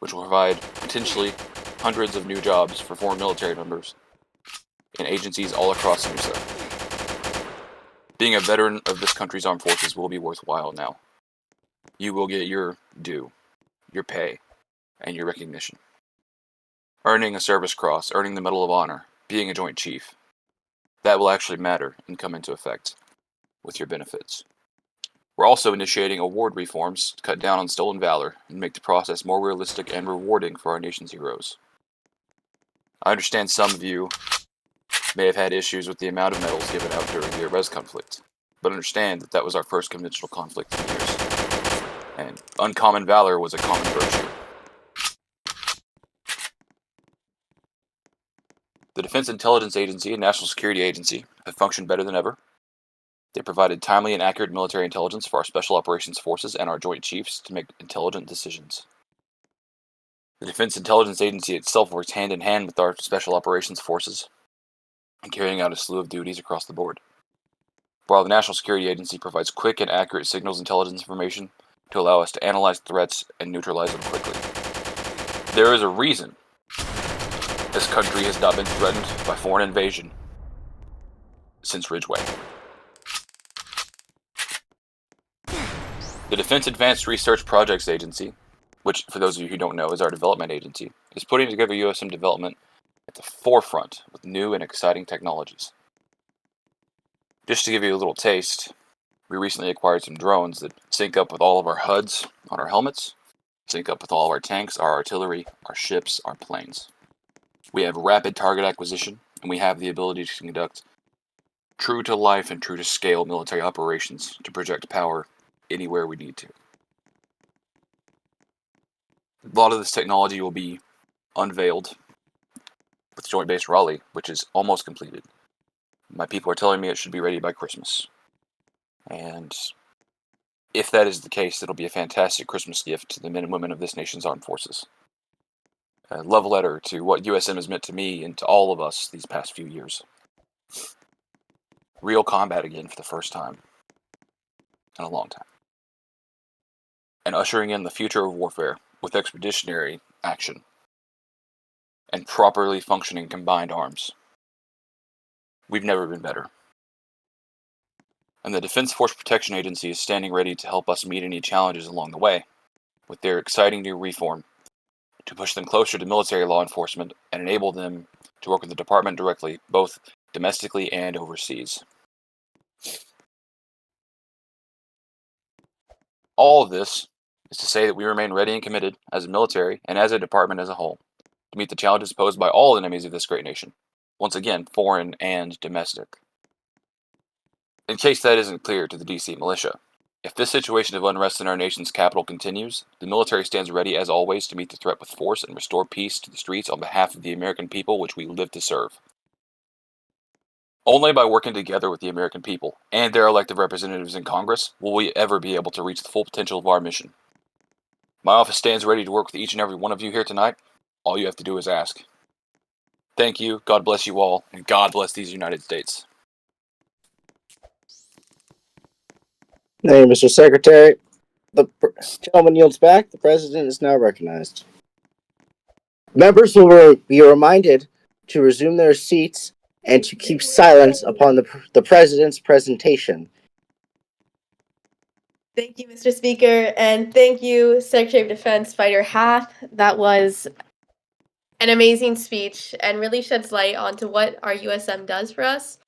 which will provide potentially hundreds of new jobs for foreign military members in agencies all across USA. Being a veteran of this country's armed forces will be worthwhile now. You will get your due, your pay, and your recognition. Earning a service cross, earning the Medal of Honor, being a Joint Chief, that will actually matter and come into effect with your benefits. We're also initiating award reforms to cut down on stolen valor and make the process more realistic and rewarding for our nation's heroes. I understand some of you may have had issues with the amount of medals given out during the Arrest conflict, but understand that that was our first conventional conflict in years, and uncommon valor was a common virtue. The Defense Intelligence Agency and National Security Agency have functioned better than ever. They provided timely and accurate military intelligence for our Special Operations Forces and our Joint Chiefs to make intelligent decisions. The Defense Intelligence Agency itself works hand in hand with our Special Operations Forces in carrying out a slew of duties across the board, while the National Security Agency provides quick and accurate signals intelligence information to allow us to analyze threats and neutralize them quickly. There is a reason this country has not been threatened by foreign invasion since Ridgeway. The Defense Advanced Research Projects Agency, which, for those of you who don't know, is our development agency, is putting together USM development at the forefront with new and exciting technologies. Just to give you a little taste, we recently acquired some drones that sync up with all of our HUDs on our helmets, sync up with all of our tanks, our artillery, our ships, our planes. We have rapid target acquisition, and we have the ability to conduct true-to-life and true-to-scale military operations to project power anywhere we need to. A lot of this technology will be unveiled with Joint Base Raleigh, which is almost completed. My people are telling me it should be ready by Christmas. And if that is the case, it'll be a fantastic Christmas gift to the men and women of this nation's armed forces. A love letter to what USM has meant to me and to all of us these past few years. Real combat again for the first time in a long time. And ushering in the future of warfare with expeditionary action and properly functioning combined arms. We've never been better. And the Defense Force Protection Agency is standing ready to help us meet any challenges along the way with their exciting new reform to push them closer to military law enforcement and enable them to work with the department directly, both domestically and overseas. All of this is to say that we remain ready and committed as a military and as a department as a whole to meet the challenges posed by all enemies of this great nation, once again, foreign and domestic. In case that isn't clear to the DC militia, if this situation of unrest in our nation's capital continues, the military stands ready as always to meet the threat with force and restore peace to the streets on behalf of the American people which we live to serve. Only by working together with the American people and their elected representatives in Congress will we ever be able to reach the full potential of our mission. My office stands ready to work with each and every one of you here tonight. All you have to do is ask. Thank you, God bless you all, and God bless these United States. Thank you, Mr. Secretary. The gentleman yields back. The president is now recognized. Members will be reminded to resume their seats and to keep silence upon the president's presentation. Thank you, Mr. Speaker, and thank you, Secretary of Defense Fighter Hath. That was an amazing speech and really sheds light onto what our USM does for us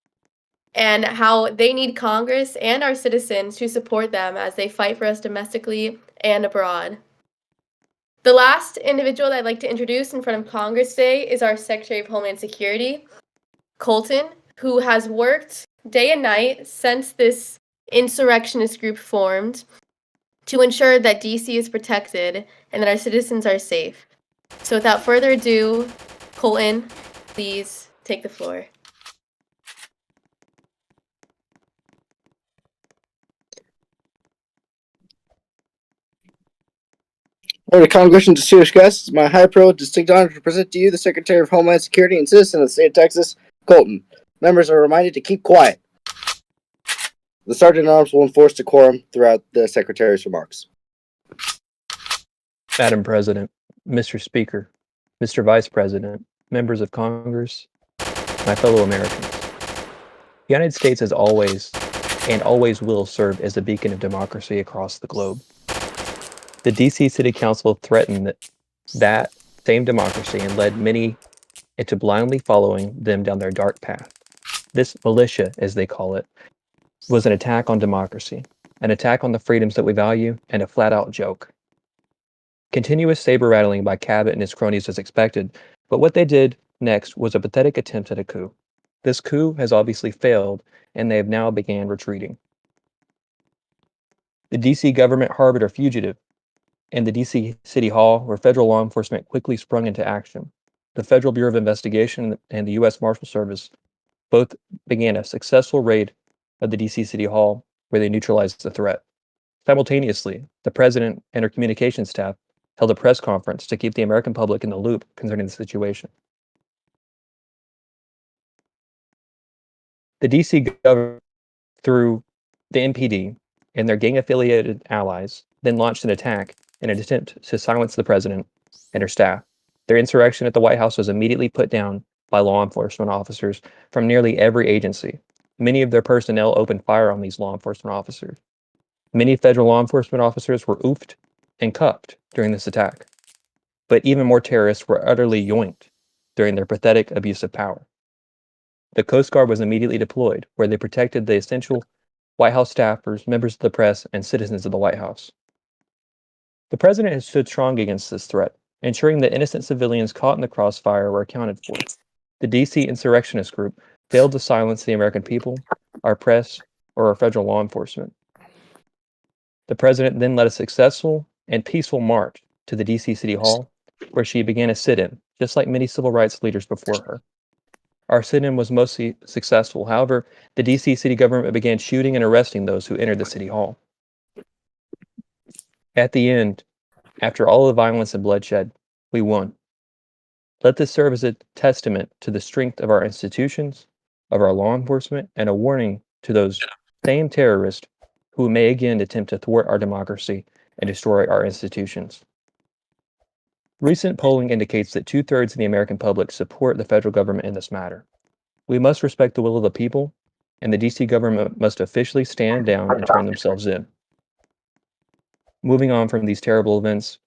and how they need Congress and our citizens to support them as they fight for us domestically and abroad. The last individual that I'd like to introduce in front of Congress today is our Secretary of Homeland Security, Colton, who has worked day and night since this insurrectionist group formed to ensure that DC is protected and that our citizens are safe. So without further ado, Colton, please take the floor. For the Congressional distinguished guests, it's my high pro distinct honor to present to you the Secretary of Homeland Security and Citizen of the state of Texas, Colton. Members are reminded to keep quiet. The Sergeant at Arms will enforce decorum throughout the Secretary's remarks. Madam President, Mr. Speaker, Mr. Vice President, members of Congress, my fellow Americans. The United States has always and always will serve as a beacon of democracy across the globe. The DC City Council threatened that same democracy and led many into blindly following them down their dark path. This militia, as they call it, was an attack on democracy, an attack on the freedoms that we value, and a flat-out joke. Continuous saber rattling by Cabot and his cronies was expected, but what they did next was a pathetic attempt at a coup. This coup has obviously failed, and they have now began retreating. The DC government harbored a fugitive, and the DC City Hall, where federal law enforcement quickly sprung into action. The Federal Bureau of Investigation and the U.S. Marshal Service both began a successful raid of the DC City Hall, where they neutralized the threat. Simultaneously, the president and her communications staff held a press conference to keep the American public in the loop concerning the situation. The DC government, through the MPD and their gang-affiliated allies, then launched an attack in an attempt to silence the president and her staff. Their insurrection at the White House was immediately put down by law enforcement officers from nearly every agency. Many of their personnel opened fire on these law enforcement officers. Many federal law enforcement officers were oofed and cuffed during this attack. But even more terrorists were utterly yoinked during their pathetic abuse of power. The Coast Guard was immediately deployed, where they protected the essential White House staffers, members of the press, and citizens of the White House. The president has stood strong against this threat, ensuring that innocent civilians caught in the crossfire were accounted for. The DC insurrectionist group failed to silence the American people, our press, or our federal law enforcement. The president then led a successful and peaceful march to the DC City Hall, where she began a sit-in, just like many civil rights leaders before her. Our sit-in was mostly successful. However, the DC city government began shooting and arresting those who entered the city hall. At the end, after all the violence and bloodshed, we won. Let this serve as a testament to the strength of our institutions, of our law enforcement, and a warning to those same terrorists who may again attempt to thwart our democracy and destroy our institutions. Recent polling indicates that 2/3 of the American public support the federal government in this matter. We must respect the will of the people and the DC government must officially stand down and turn themselves in. Moving on from these terrible events,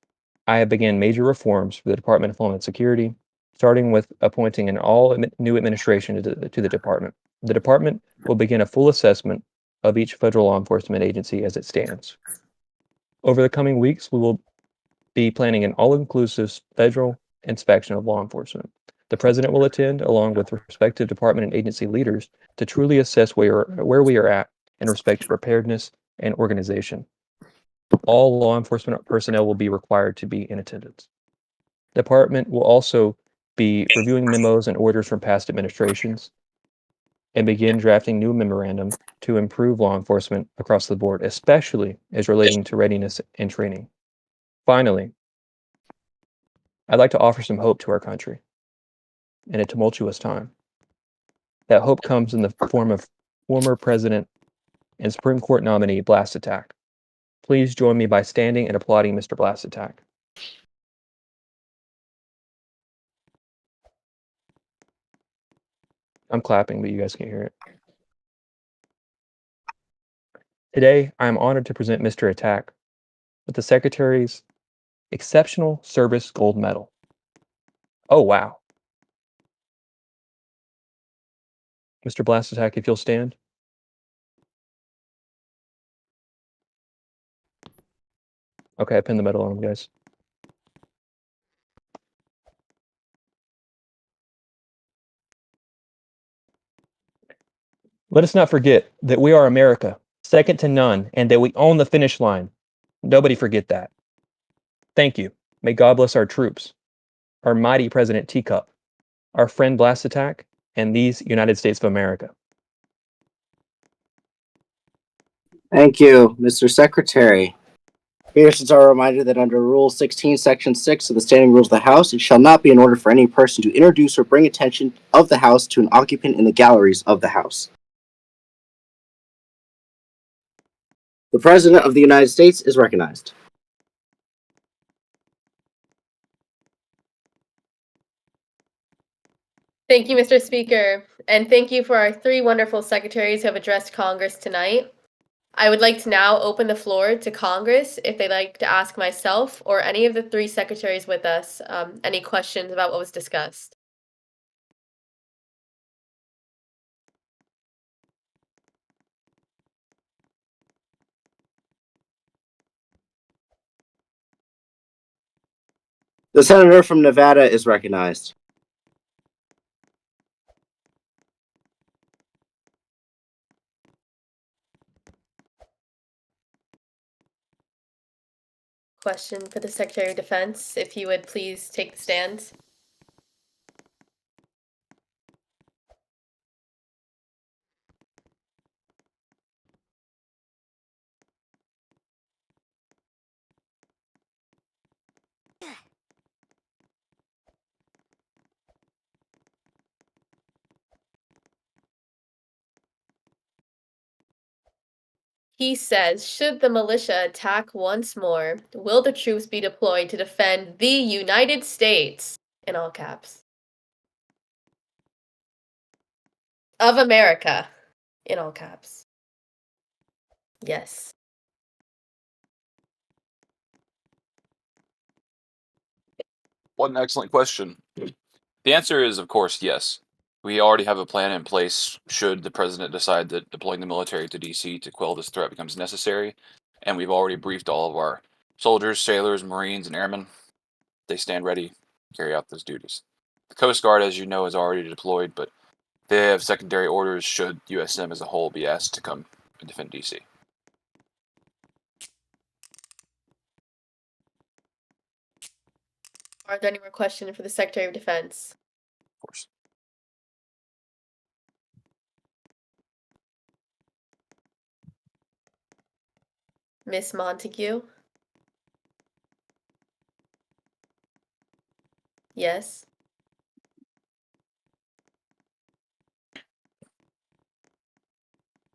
I have begun major reforms for the Department of Homeland Security, starting with appointing an all-new administration to the department. The department will begin a full assessment of each federal law enforcement agency as it stands. Over the coming weeks, we will be planning an all-inclusive federal inspection of law enforcement. The president will attend, along with respective department and agency leaders, to truly assess where we are at in respect to preparedness and organization. All law enforcement personnel will be required to be in attendance. The department will also be reviewing memos and orders from past administrations and begin drafting new memorandum to improve law enforcement across the board, especially as relating to readiness and training. Finally, I'd like to offer some hope to our country in a tumultuous time. That hope comes in the form of former President and Supreme Court nominee Blast Attack. Please join me by standing and applauding Mr. Blast Attack. I'm clapping, but you guys can't hear it. Today, I am honored to present Mr. Attack with the Secretary's Exceptional Service Gold Medal. Oh, wow. Mr. Blast Attack, if you'll stand. Okay, I pinned the medal on him, guys. Let us not forget that we are America, second to none, and that we own the finish line. Nobody forget that. Thank you. May God bless our troops, our mighty President Teacup, our friend Blast Attack, and these United States of America. Thank you, Mr. Secretary. Readers are reminded that under Rule 16, Section 6 of the Standing Rules of the House, it shall not be in order for any person to introduce or bring attention of the House to an occupant in the galleries of the House. The President of the United States is recognized. Thank you, Mr. Speaker, and thank you for our 3 wonderful secretaries who have addressed Congress tonight. I would like to now open the floor to Congress if they'd like to ask myself or any of the 3 secretaries with us any questions about what was discussed. The Senator from Nevada is recognized. Question for the Secretary of Defense, if he would please take the stand. He says, should the militia attack once more, will the troops be deployed to defend the United States, in all caps, of America, in all caps? Yes. What an excellent question. The answer is, of course, yes. We already have a plan in place should the president decide that deploying the military to DC to quell this threat becomes necessary, and we've already briefed all of our soldiers, sailors, Marines, and airmen. They stand ready to carry out those duties. The Coast Guard, as you know, is already deployed, but they have secondary orders should USM as a whole be asked to come and defend DC. Are there any more questions for the Secretary of Defense? Of course. Miss Montague? Yes.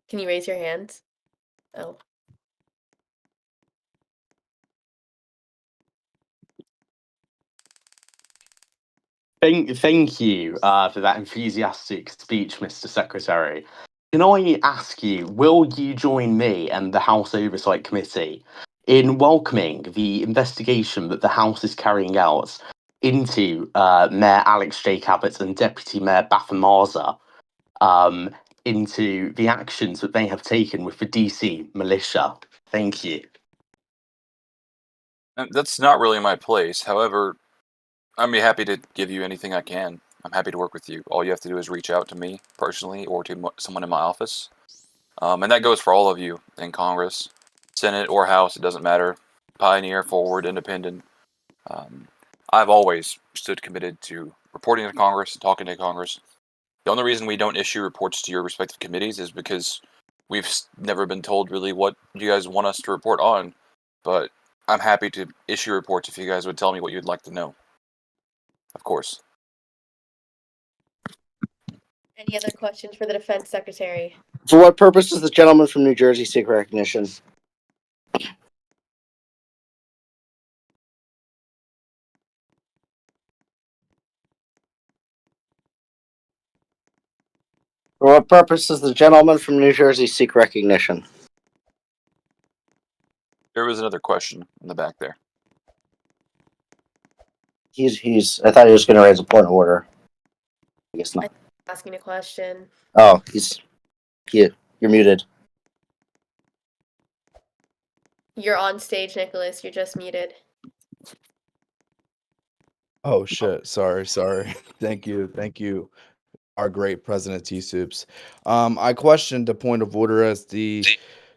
Can you raise your hand? Oh. Thank you for that enthusiastic speech, Mr. Secretary. Can I ask you, will you join me and the House Oversight Committee in welcoming the investigation that the House is carrying out into Mayor Alex J. Cabot and Deputy Mayor Bafa Marza, into the actions that they have taken with the DC militia? Thank you. That's not really my place. However, I'd be happy to give you anything I can. I'm happy to work with you. All you have to do is reach out to me personally or to someone in my office. And that goes for all of you in Congress, Senate or House, it doesn't matter. Pioneer, forward, independent. I've always stood committed to reporting to Congress and talking to Congress. The only reason we don't issue reports to your respective committees is because we've never been told really what you guys want us to report on. But I'm happy to issue reports if you guys would tell me what you'd like to know. Of course. Any other questions for the Defense Secretary? For what purpose does the gentleman from New Jersey seek recognition? For what purpose does the gentleman from New Jersey seek recognition? There was another question in the back there. I thought he was going to raise a point of order. I guess not. Asking a question. Oh, you're muted. You're on stage, Nicholas. You're just muted. Oh shit! Sorry. Thank you, our great President T. Soups. I questioned the point of order as the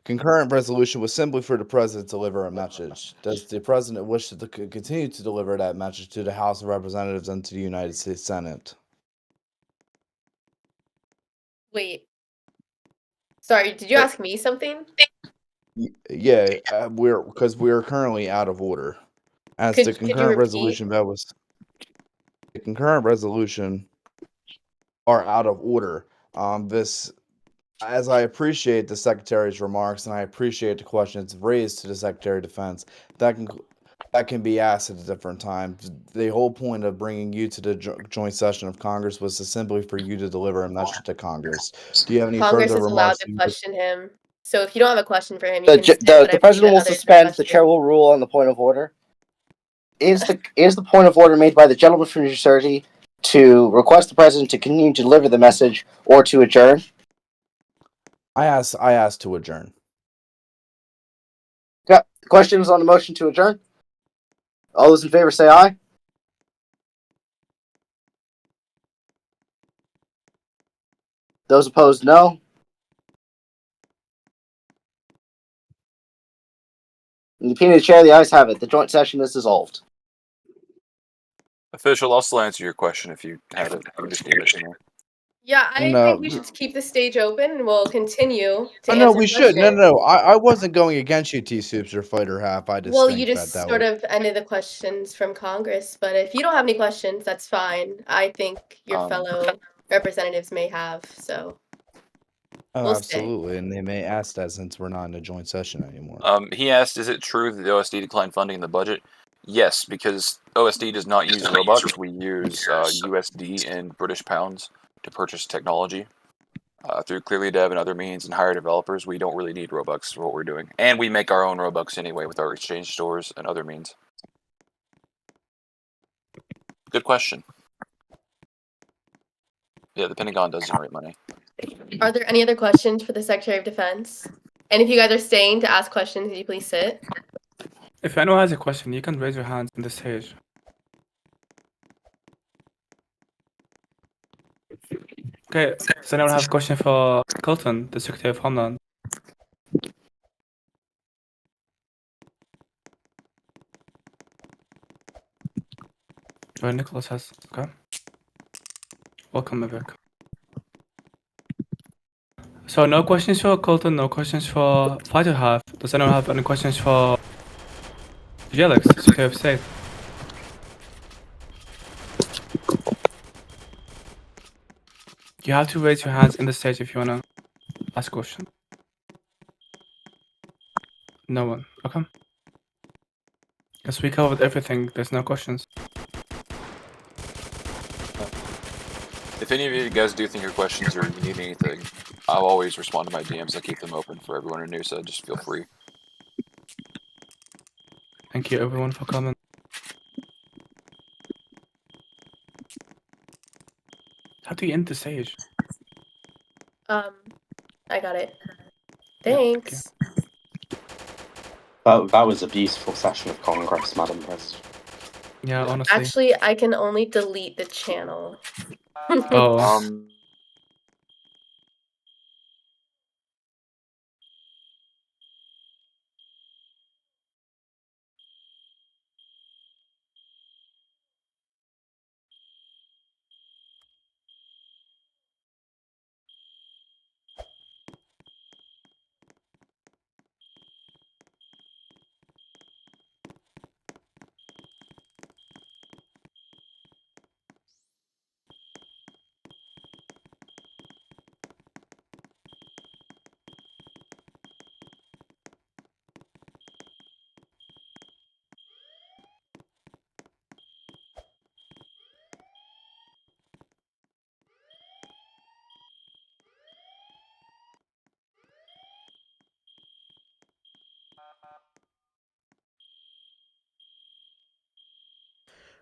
concurrent resolution was simply for the president to deliver a message. Does the president wish to continue to deliver that message to the House of Representatives and to the United States Senate? Wait. Sorry, did you ask me something? Yeah, we're currently out of order. As the Could you concurrent repeat? resolution the concurrent resolution are out of order. As I appreciate the Secretary's remarks and I appreciate the questions raised to the Secretary of Defense, that can be asked at a different time. The whole point of bringing you to the joint session of Congress was simply for you to deliver a message to Congress. Do you have any Congress further is allowed remarks? to question him. So if you don't have a question for him, you can The president will suspend. The chair will rule on the point of order. Is the point of order made by the gentleman from New Jersey to request the president to continue to deliver the message or to adjourn? I asked to adjourn. Got questions on the motion to adjourn? All those in favor say aye. Those opposed, no. In the opinion of the chair, the ayes have it. The joint session is dissolved. Official, I'll still answer your question if you have it. You just need it to me. Yeah, I No. think we should keep the stage open and we'll continue to Oh, answer no, we should. questions. No. I wasn't going against you, T Soups or Fighter Half. I just Well, think you just that sort of ended the questions from Congress, but if you don't have any questions, that's fine. I think your fellow representatives may have, so Oh, we'll stay. absolutely, and they may ask that since we're not in a joint session anymore. He asked, is it true that the OSD declined funding in the budget? Yes, because OSD does not use Robux. We use USD and British pounds to purchase technology through Clearly Dev and other means and hire developers. We don't really need Robux for what we're doing. And we make our own Robux anyway with our exchange stores and other means. Good question. Yeah, the Pentagon does generate money. Are there any other questions for the Secretary of Defense? And if you guys are staying to ask questions, could you please sit? If anyone has a question, you can raise your hands on the stage. Okay, does anyone have a question for Colton, the Secretary of Homeland? Right, Nicholas has. Okay. Welcome, Vivek. So no questions for Colton, no questions for Fighter Half. Does anyone have any questions for Jelix, Secretary of State? You have to raise your hands in the stage if you wanna ask a question. No one. Okay. Guess we covered everything. There's no questions. If any of you guys do think your questions or you need anything, I'll always respond to my DMs. I keep them open for everyone who new, so just feel free. Thank you everyone for coming. How do you end the stage? I got it. Yeah, thank Thanks. That was a beautiful session of Congress, Madam President. Yeah, honestly. Actually, I can only delete the channel. Oh.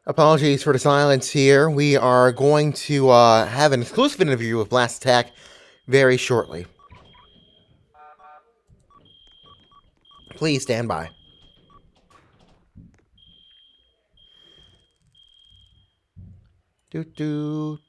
Apologies for the silence here. We are going to have an exclusive interview with Blast Attack very shortly. Please stand by. Doot doot.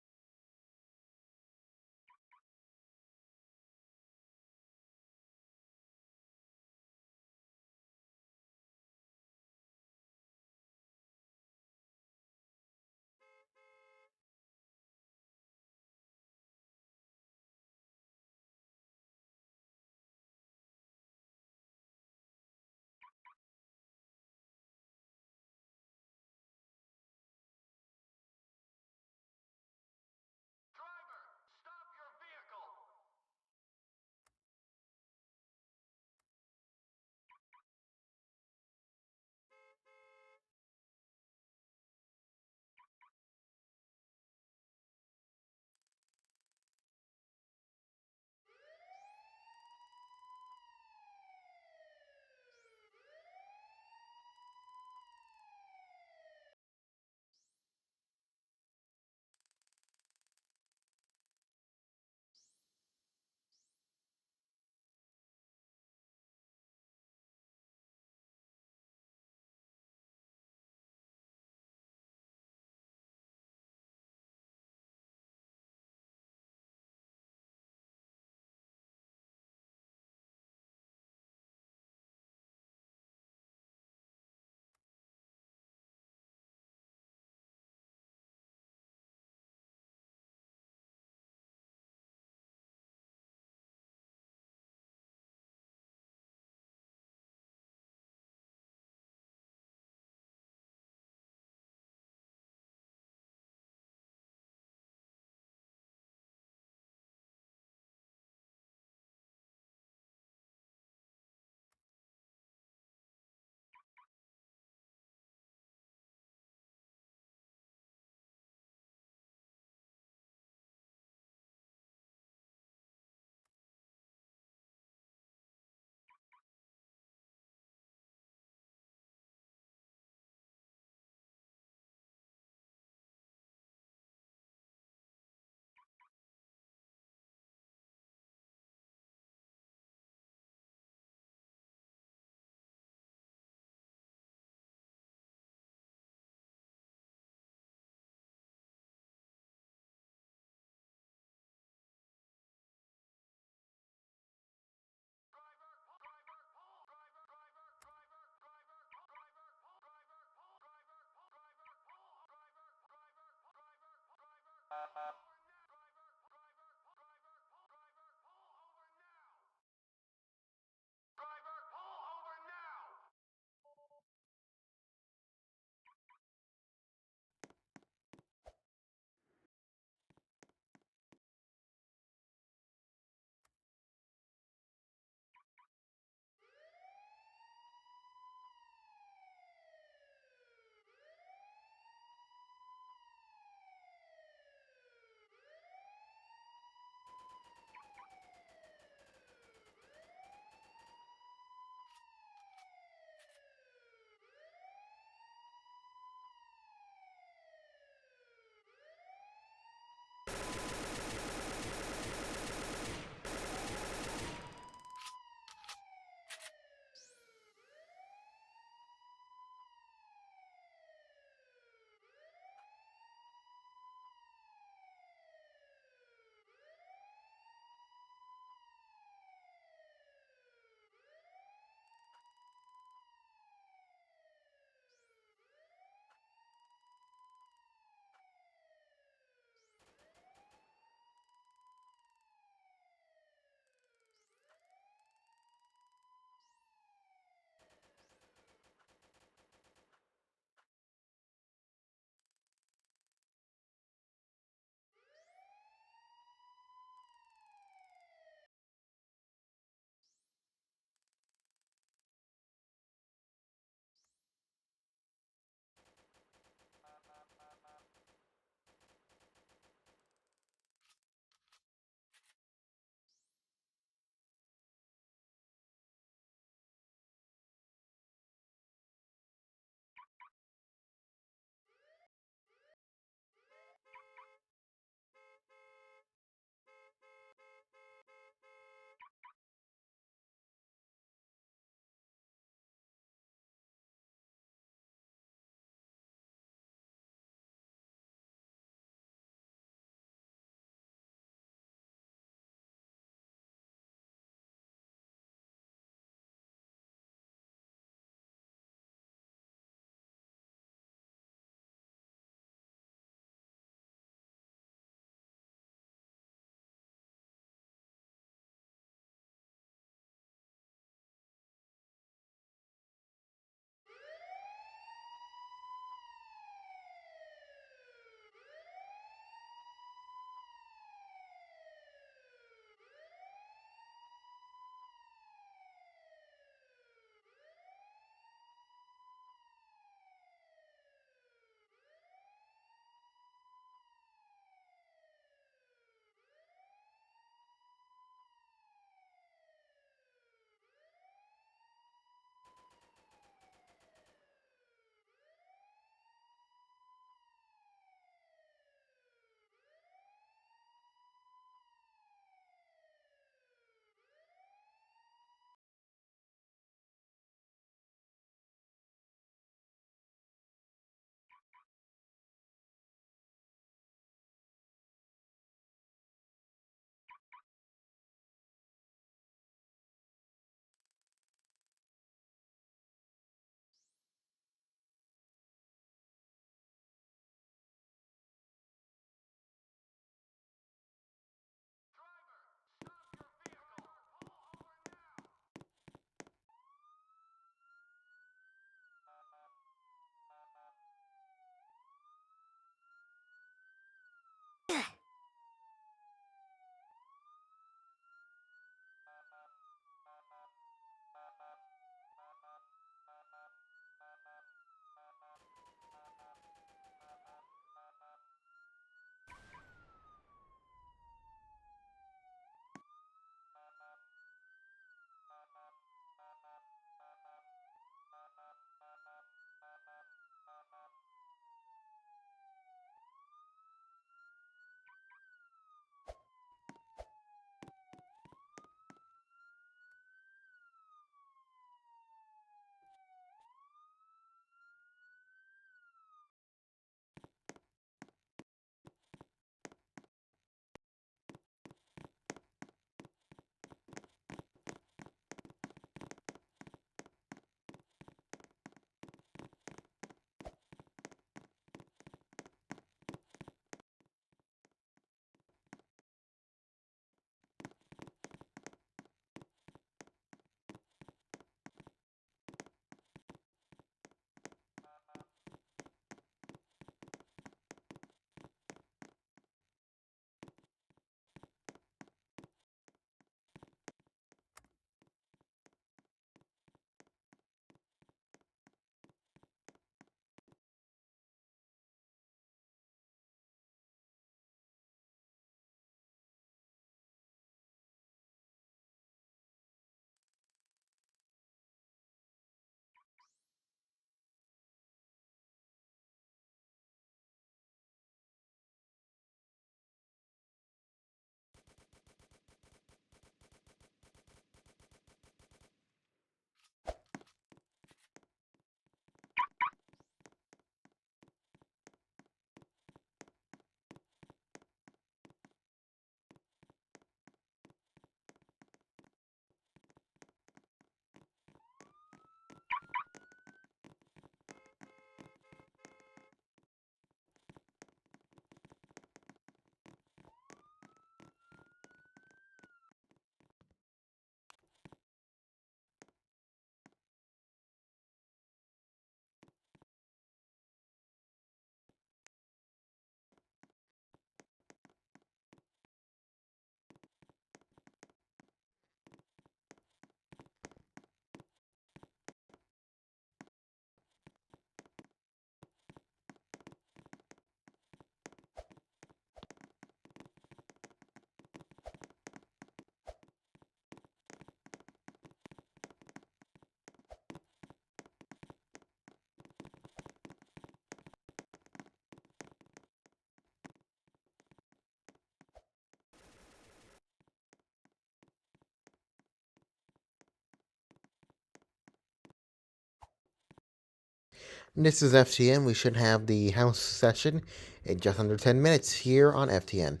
This is FTN. We should have the House session in just under 10 minutes here on FTN.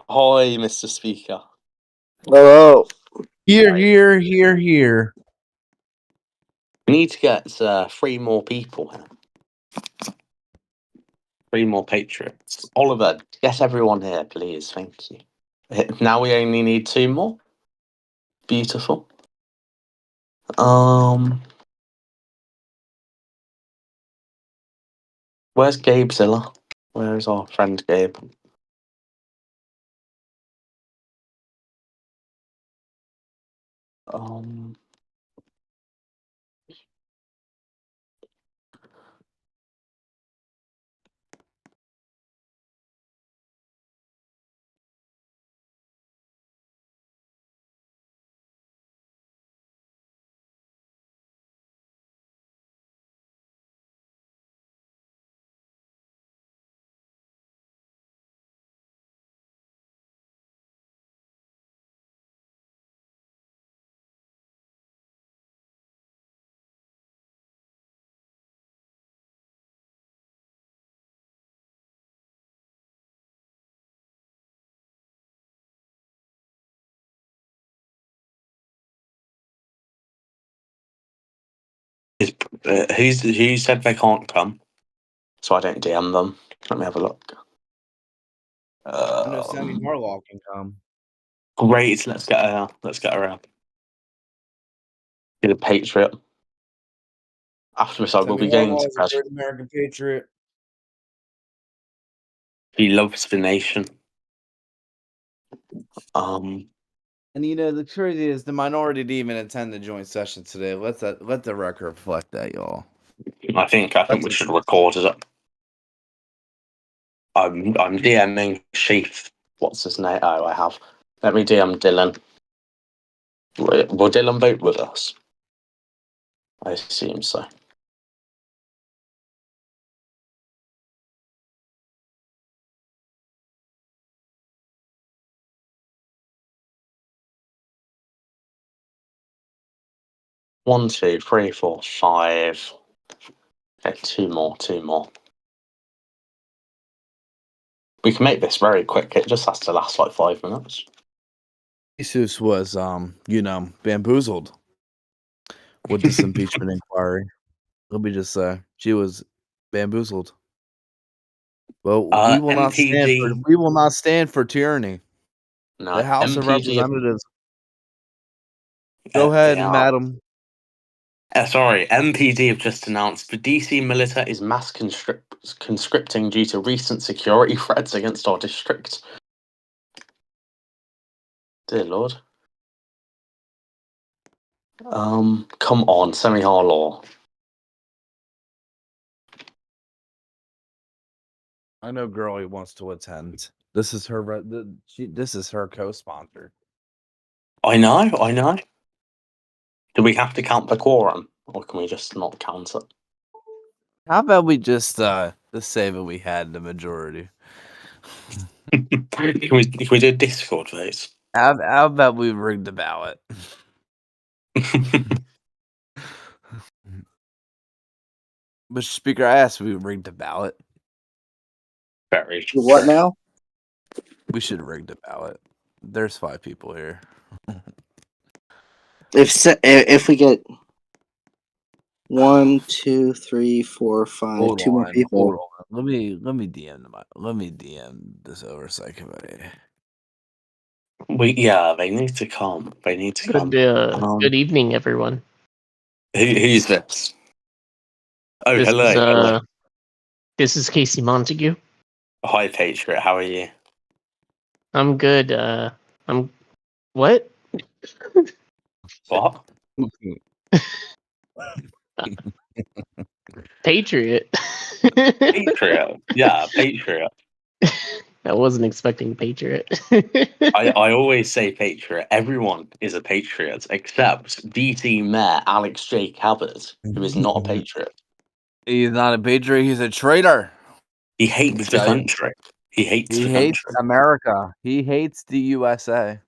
Ahoy, Mr. Speaker. Hello. Here, here, here, here. We need to get 3 more people here. 3 more patriots. Oliver, get everyone here, please. Thank you. Now we only need 2 more. Beautiful. Where's Gabezilla? Where is our friend Gabe? Um, who said they can't come? So I don't DM them. Let me have a look. I know Sammy Marlaw can come. Great. Let's get her out. Be the patriot. After this, I will Sammy be going Marlaw to is a press. great American patriot. He loves the nation. And you know, the truth is, the minority didn't even attend the joint session today. Let the record reflect that, y'all. I think we should record it. I'm DMing Chief. What's his name? Oh, I have. Let me DM Dylan. Will Dylan vote with us? I assume so. One, two, three, four, 5. Okay, 2 more. We can make this very quick. It just has to last like 5 minutes. Jesus was, bamboozled with this impeachment inquiry. Let me just say, she was bamboozled. Well, we will not stand for tyranny. No, The House of MPD. Representatives. Go ahead, madam. Sorry, MPD have just announced the DC militia is mass conscripting due to recent security threats against our district. Dear Lord. Come on, semi-hard law. I know Girlie wants to attend. This is her. This is her co-sponsor. I know. Do we have to count the quorum, or can we just not count it? How about we just say that we had the majority? Can we do a Discord vote? How about we rig the ballot? Mr. Speaker, I asked if we rig the ballot. Very. What now? We should rig the ballot. There's 5 people here. If we get 1, 2, 3, 4, 5, 2 more people. Hold on. Let me DM this oversight committee. They need to come. They need to come. Good evening, everyone. Who's this? Oh, This hello. is, Hello. This is Casey Montague. Hi, Patriot. How are you? I'm good. I'm what? What? Patriot. Patriot. Yeah, Patriot. I wasn't expecting Patriot. I always say Patriot. Everyone is a Patriot except DC Mayor Alex J. Cabot, who is not a Patriot. He's not a patriot. He's a traitor. He hates the country. He hates the country. America. He hates the USA.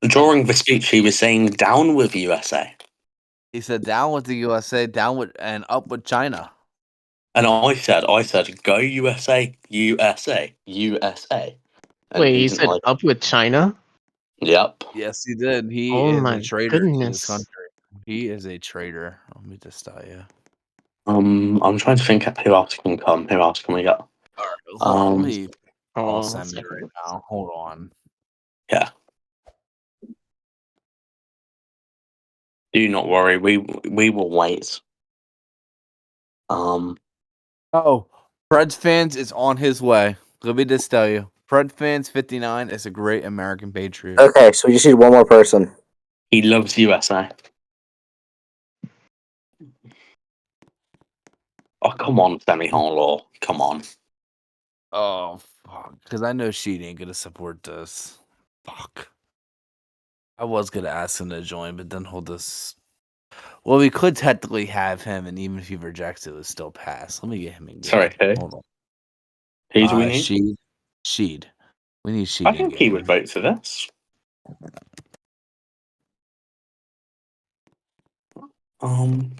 During the speech, he was saying, "Down with USA." He said, "Down with the USA, down with and up with China." And I said, "Go USA, USA, USA." And Wait, he you didn't said like it. up with China? Yep. Yes, he did. He Oh is my a traitor to his goodness. country. He is a traitor. Let me just tell you. I'm trying to think who else can come. Who else can we get? Hold on, let me. I'll Oh, send it right now. Hold on. Yeah. Do not worry. We will wait. Oh, Preds fans is on his way. Let me just tell you, Preds fans 59 is a great American patriot. Okay, so we just need one more person. He loves USA. Oh, come on, Semi Law. Come on. Oh, fuck. Because I know she ain't going to support this. Fuck. I was going to ask him to join, but then he'll just. Well, we could technically have him, and even if he rejects it, it would still pass. Let me get him in. Sorry, who? Hold on. Who do we need? Sheed. We need Sheed. I think he would vote for this. I'm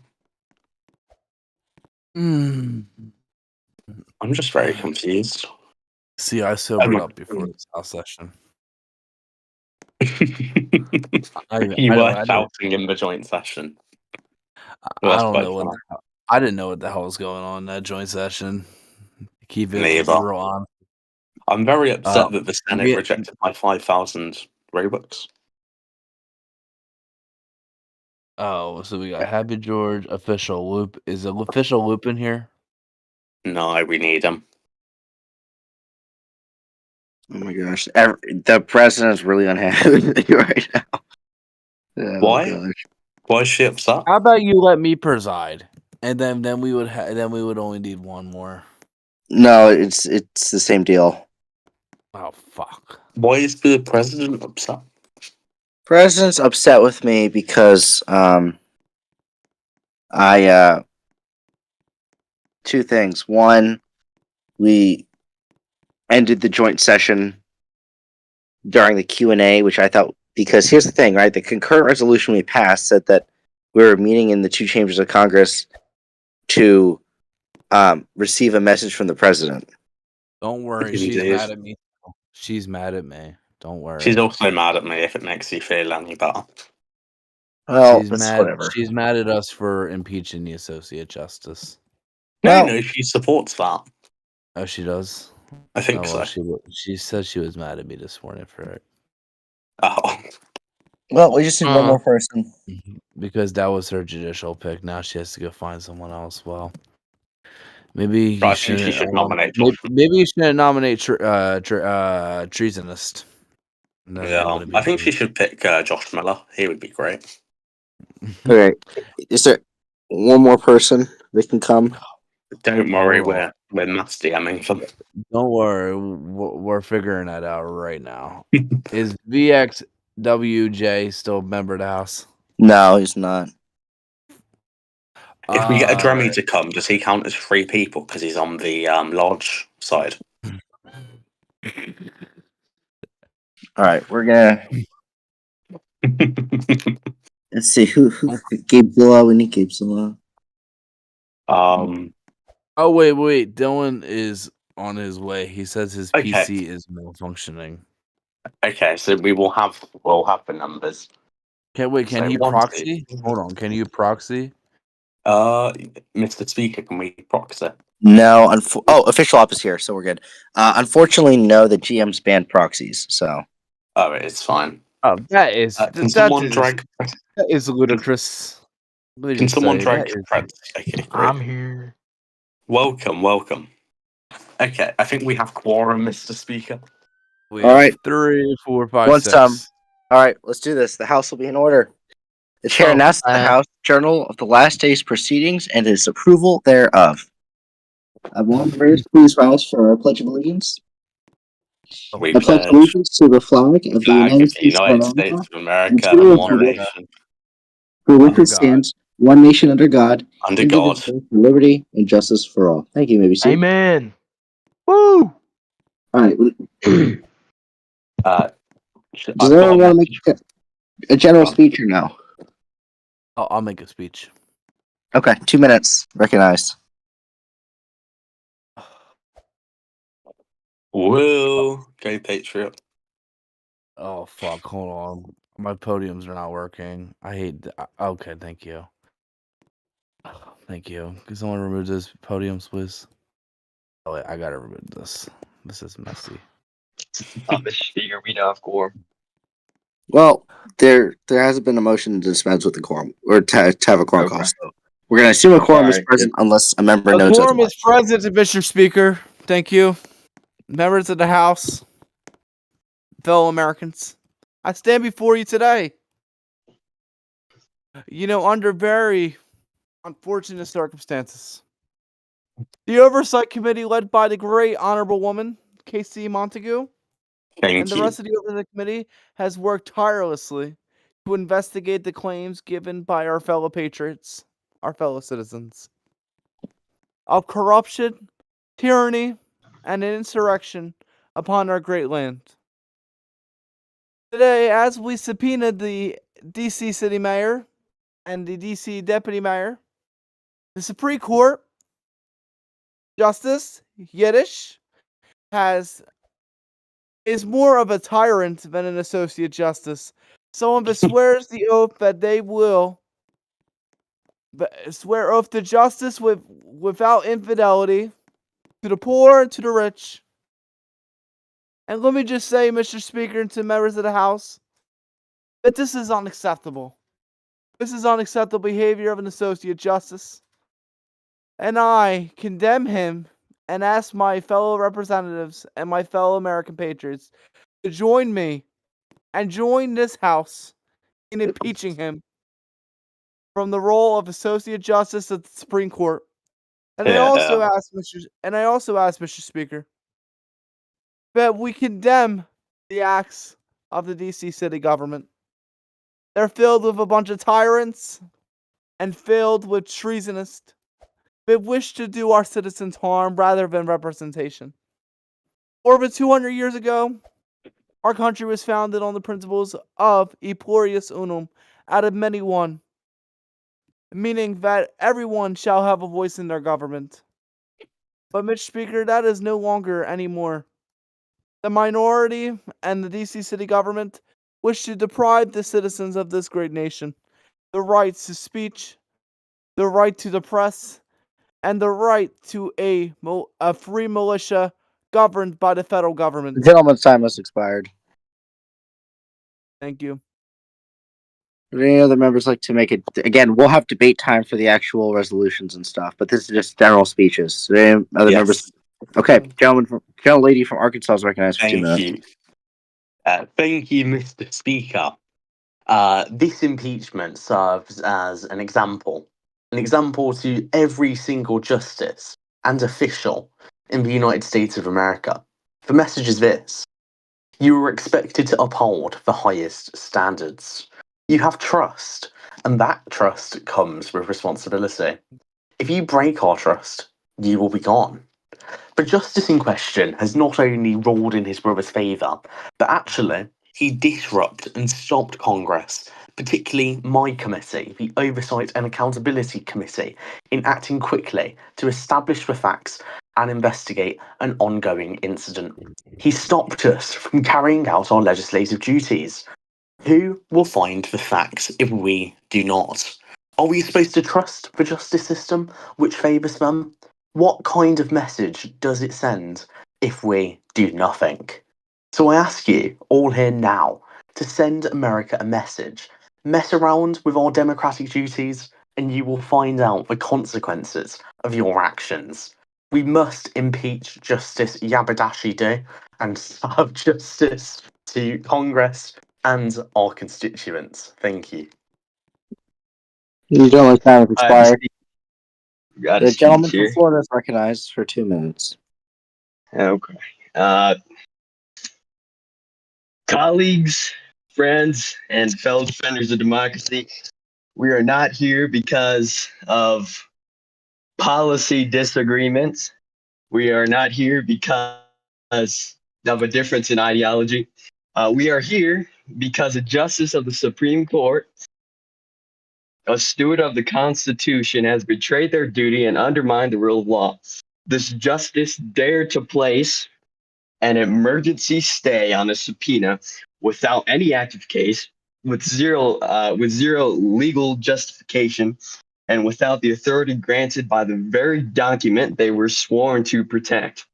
just very confused. See, I sobered up before this house session. You were shouting in the joint session. I don't know what the hell, I didn't know what the hell was going on in that joint session. Keep it real on. I'm very upset that the Senate rejected my 5,000 Robux. Oh, so we got Happy George, official loop. Is an official loop in here? No, we need him. Oh my gosh, the president's really unhappy with you right now. Oh, Why? gosh. Why is she upset? How about you let me preside, and then we would only need one more. No, it's the same deal. Oh fuck! Why is the president upset? President's upset with me because I two things. One, we ended the joint session during the Q&A, which I thought, because here's the thing, right? The concurrent resolution we passed said that we were meeting in the 2 chambers of Congress to receive a message from the president. Don't worry, she's mad at me. She's mad at me. Don't worry. She's also mad at me if it makes you feel any better. Well, she's that's mad. whatever. She's mad at us for impeaching the Associate Justice. No, she supports that. Oh, she does. I think well, so. She said she was mad at me this morning for it. Oh. Well, we just need one more person. Because that was her judicial pick. Now she has to go find someone else. Well, maybe you I think shouldn't. she should nominate Maybe you shouldn't nominate treasonist. No, yeah, I think she should pick Josh Miller. He would be great. Okay, is there one more person that can come? Don't worry, we're mass DMing them. Don't worry, we're figuring that out right now. Is VX WJ still a member of the House? No, he's not. If we get a Uh, Drummy to come, does he count as 3 people because he's on the large side? All right, we're gonna let's see who Gabe Zilla. We need Gabe Zilla. um. Oh wait. Dylan is on his way. He says his Okay. PC is malfunctioning. Okay, so we'll have the numbers. Can So he 1, proxy? 2. Hold on, can you proxy? Mr. Speaker, can we proxy? No, official op is here, so we're good. Unfortunately, no. The GM's banned proxies, so. Oh, it's fine. Oh, that is Can someone drag? that is ludicrous. Let me Can just someone say, drag? that is- Okay, great. I'm here. Welcome. Okay, I think we have quorum, Mr. Speaker. We All have right. 3, 4, 5, Once 6. all right, let's do this. The House will be in order. The chair Oh, announces the House Journal of the last day's proceedings and his approval thereof. Will members please rise for our Pledge of Allegiance? We I pledge pledge allegiance to the flag of the flag United of the States of United America States of and America to the and one republic nation for which Under it God. stands, one nation under God, under God. indivisible, for liberty and justice for all. Thank you. Maybe see. Amen. Woo! All right. Does Does anyone want to make a general speech or no? I'll make a speech. Okay, 2 minutes. Recognized. Woo! Go Patriot. Oh fuck! Hold on, my podiums are not working. I hate. Okay, thank you. Thank you. Can someone remove those podiums, please? Oh wait, I gotta remove this. This is messy. Mr. Speaker, we don't have quorum. Well, there hasn't been a motion to dispense with the quorum or to have a quorum call. So we're going to assume a quorum is present unless a member A notes quorum otherwise. is present, Mr. Speaker. Thank you, members of the House, fellow Americans. I stand before you today. Under very unfortunate circumstances. The Oversight Committee, led by the great honorable woman, Casey Montague, and the rest of the Oversight Committee, has worked tirelessly to investigate the claims given by our fellow patriots, our fellow citizens, of corruption, tyranny, and an insurrection upon our great land. Today, as we subpoenaed the D.C. City Mayor and the D.C. Deputy Mayor, the Supreme Court Justice Yiddish is more of a tyrant than an associate justice. Someone that swears the oath that they will swear oath to justice without infidelity to the poor and to the rich. And let me just say, Mr. Speaker, and to members of the House, that this is unacceptable. This is unacceptable behavior of an associate justice. And I condemn him and ask my fellow representatives and my fellow American patriots to join me and join this House in impeaching him from the role of Associate Justice of the Supreme Court. And I also ask Mr. Speaker, that we condemn the acts of the DC city government. They're filled with a bunch of tyrants and filled with treasonous that wish to do our citizens harm rather than representation. Over 200 years ago, our country was founded on the principles of e pluribus unum, out of many one, meaning that everyone shall have a voice in their government. But, Mr. Speaker, that is no longer anymore. The minority and the DC city government wish to deprive the citizens of this great nation the rights to speech, the right to the press, and the right to a free militia governed by the federal government. The gentleman's time has expired. Thank you. Would any other members like to make it? Again, we'll have debate time for the actual resolutions and stuff, but this is just general speeches. Would any other members? Okay, gentle lady from Arkansas is recognized for 2 minutes. Thank you. Thank you, Mr. Speaker. This impeachment serves as an example to every single justice and official in the United States of America. The message is this: You are expected to uphold the highest standards. You have trust, and that trust comes with responsibility. If you break our trust, you will be gone. The justice in question has not only ruled in his brother's favour, but actually he disrupted and stopped Congress, particularly my committee, the Oversight and Accountability Committee, in acting quickly to establish the facts and investigate an ongoing incident. He stopped us from carrying out our legislative duties. Who will find the facts if we do not? Are we supposed to trust the justice system, which favours them? What kind of message does it send if we do nothing? So I ask you, all here now, to send America a message. Mess around with our democratic duties, and you will find out the consequences of your actions. We must impeach Justice Yabadashi Do and serve justice to Congress and our constituents. Thank you. You don't like time I have a expired. got a The speech gentleman from here. Florida is recognized for 2 minutes. Okay. Colleagues, friends, and fellow defenders of democracy, we are not here because of policy disagreements. We are not here because of a difference in ideology. We are here because a justice of the Supreme Court, a steward of the Constitution, has betrayed their duty and undermined the rule of law. This justice dared to place an emergency stay on a subpoena without any active case, with zero legal justification, and without the authority granted by the very document they were sworn to protect.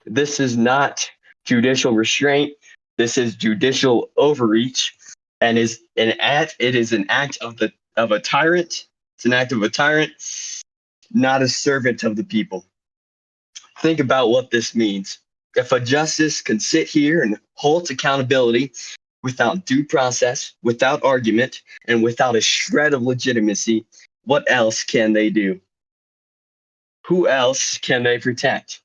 This is not judicial restraint. This is judicial overreach, and is an act. It is an act of a tyrant. It's an act of a tyrant, not a servant of the people. Think about what this means. If a justice can sit here and hold accountability without due process, without argument, and without a shred of legitimacy, what else can they do? Who else can they protect?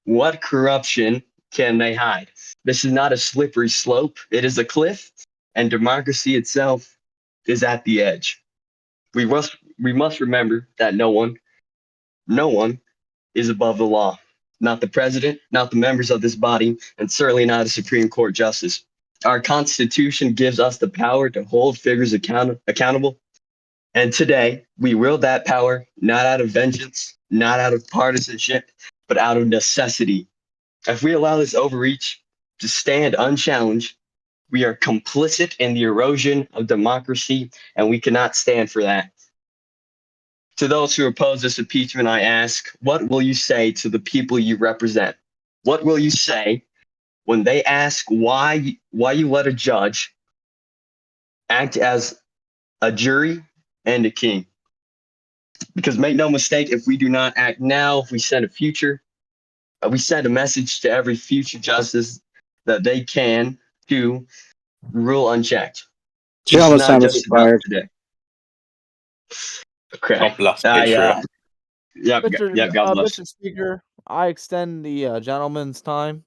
What corruption can they hide? This is not a slippery slope, it is a cliff, and democracy itself is at the edge. We must remember that no one is above the law. Not the president, not the members of this body, and certainly not a Supreme Court justice. Our Constitution gives us the power to hold figures accountable. And today, we wield that power not out of vengeance, not out of partisanship, but out of necessity. If we allow this overreach to stand unchallenged, we are complicit in the erosion of democracy, and we cannot stand for that. To those who oppose this impeachment, I ask, what will you say to the people you represent? What will you say when they ask why you let a judge act as a jury and a king? Because make no mistake, if we do not act now, if we send we send a message to every future justice that they can do rule unchecked. This is Gentleman's not time is just about expired. today. Okay. God bless I Israel. yep, God bless. Mr. Speaker, I extend the gentleman's time.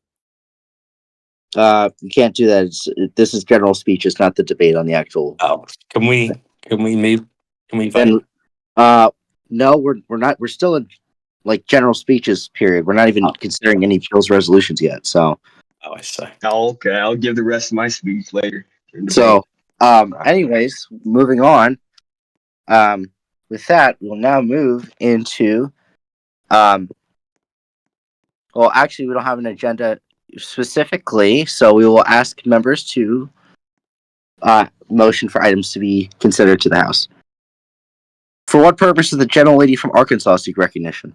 You can't do that. This is general speech. It's not the debate on the actual. Oh, can we move? Can we Then, vote? no, we're not. We're still in like general speeches period. We're not even considering any bills resolutions yet. So, Oh, I see. Oh, okay, I'll give the rest of my speech later. so, anyways, moving on. With that, we'll now move into. Well, actually, we don't have an agenda specifically, so we will ask members to motion for items to be considered to the House. For what purpose does the gentle lady from Arkansas seek recognition?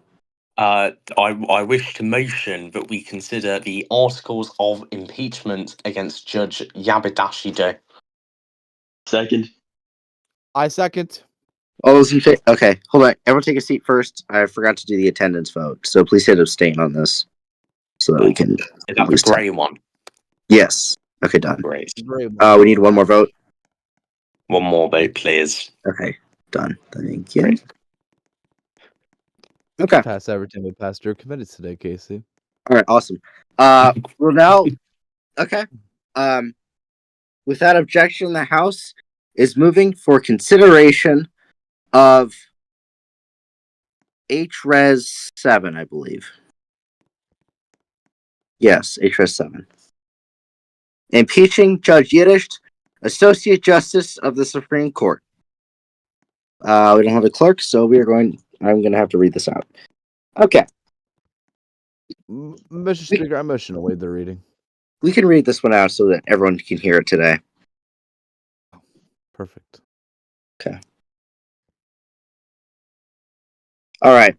I wish to motion that we consider the articles of impeachment against Judge Yabadashi Do. Second. I second. All those in favor? Okay, hold on. Everyone take a seat first. I forgot to do the attendance vote, so please hit abstain on this so that we can. Is that the grey one? Yes. Okay, done. Great. We need one more vote. One more vote, please. Okay, done. Thank you. Okay. Pass everything with Pastor committed today, Casey. All right, awesome. We'll now. Okay. Without objection, the House is moving for consideration of HRes 7, I believe. Yes, HRes 7. Impeaching Judge Yiddish, Associate Justice of the Supreme Court. We don't have a clerk, so I'm going to have to read this out. Okay. Mr. Speaker, I motion to waive the reading. We can read this one out so that everyone can hear it today. Perfect. Okay. All right.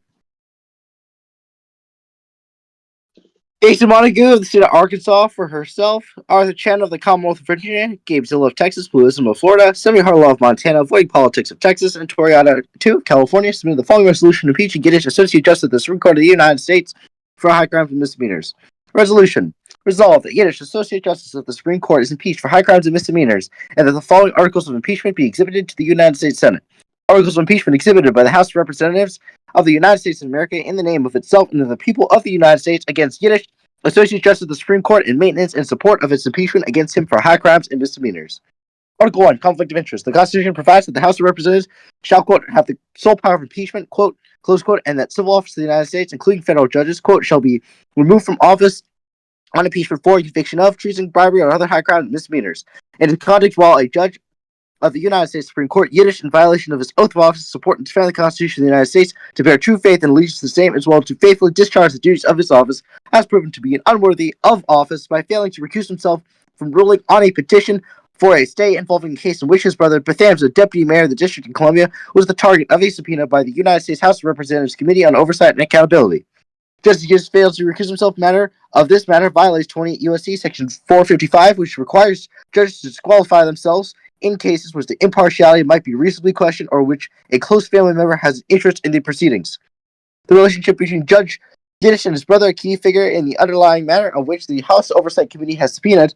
Asa Montague of the state of Arkansas for herself, Arthur Chen of the Commonwealth of Virginia, Gabe Zillow of Texas, Blue Ism of Florida, Sammy Harlow of Montana, avoiding politics of Texas, and Toriata 2 of California submitted the following resolution to impeach and Yiddish Associate Justice of the Supreme Court of the United States for high crimes and misdemeanors. Resolution. Resolved that Yiddish Associate Justice of the Supreme Court is impeached for high crimes and misdemeanors, and that the following articles of impeachment be exhibited to the United States Senate. Articles of impeachment exhibited by the House of Representatives of the United States of America in the name of itself and of the people of the United States against Yiddish Associate Justice of the Supreme Court in maintenance and support of its impeachment against him for high crimes and misdemeanors. Article 1, Conflict of Interest. The Constitution provides that the House of Representatives shall, quote, have the sole power of impeachment, quote, close quote, and that civil officers of the United States, including federal judges, quote, shall be removed from office on impeachment for conviction of treason, bribery, or other high crimes and misdemeanors. And in conduct while a judge of the United States Supreme Court, Yiddish, in violation of his oath of office, to support and defend the Constitution of the United States, to bear true faith and allegiance to the same, as well as to faithfully discharge the duties of his office, has proven to be unworthy of office by failing to recuse himself from ruling on a petition for a stay involving a case in which his brother, Bethams, the deputy mayor of the District of Columbia, was the target of a subpoena by the United States House of Representatives Committee on Oversight and Accountability. Justice Yiddish fails to recuse himself this matter violates 28 U.S.C. Section 455, which requires judges to disqualify themselves in cases which the impartiality might be reasonably questioned or which a close family member has an interest in the proceedings. The relationship between Judge Yiddish and his brother, a key figure in the underlying matter of which the House Oversight Committee has subpoenaed,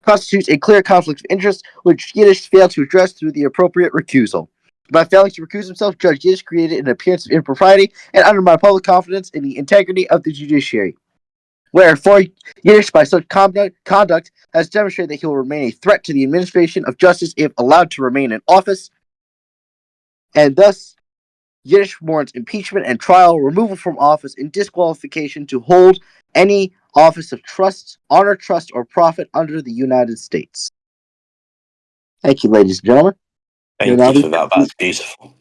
constitutes a clear conflict of interest which Yiddish failed to address through the appropriate recusal. By failing to recuse himself, Judge Yiddish created an appearance of impropriety and undermined public confidence in the integrity of the judiciary. Wherefore, Yiddish, by such conduct, has demonstrated that he will remain a threat to the administration of justice if allowed to remain in office, and thus, Yiddish warrants impeachment and trial, removal from office, and disqualification to hold any office of trust, honor, trust, or profit under the United States. Thank you, ladies and gentlemen. Thank you for that. That's beautiful.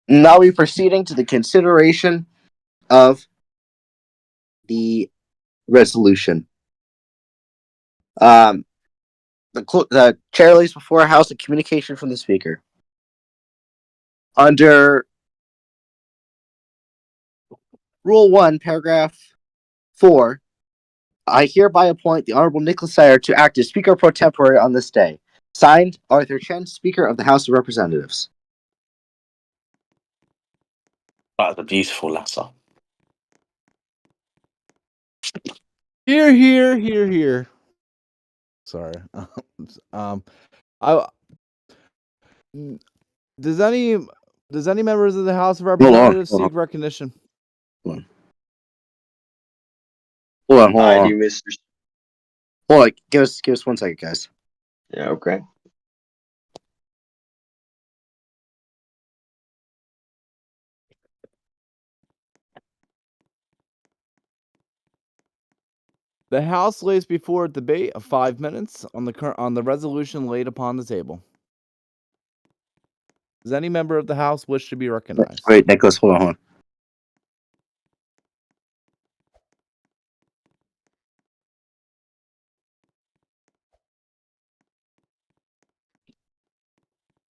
Now we're proceeding to the consideration of the resolution. The chair lays before a House a communication from the Speaker. Under Rule 1, Paragraph 4, I hereby appoint the Honorable Nicholas Sayer to act as Speaker pro tempore on this day. Signed, Arthur Chen, Speaker of the House of Representatives. That's a beautiful letter. Here. Sorry. I does any members of the House of Representatives seek recognition? Hold on. I do, Mr. Hold on. Give us 1 second, guys. Yeah, okay. The House lays before a debate of 5 minutes on the resolution laid upon the table. Does any member of the House wish to be recognized? Wait, Nicholas, hold on.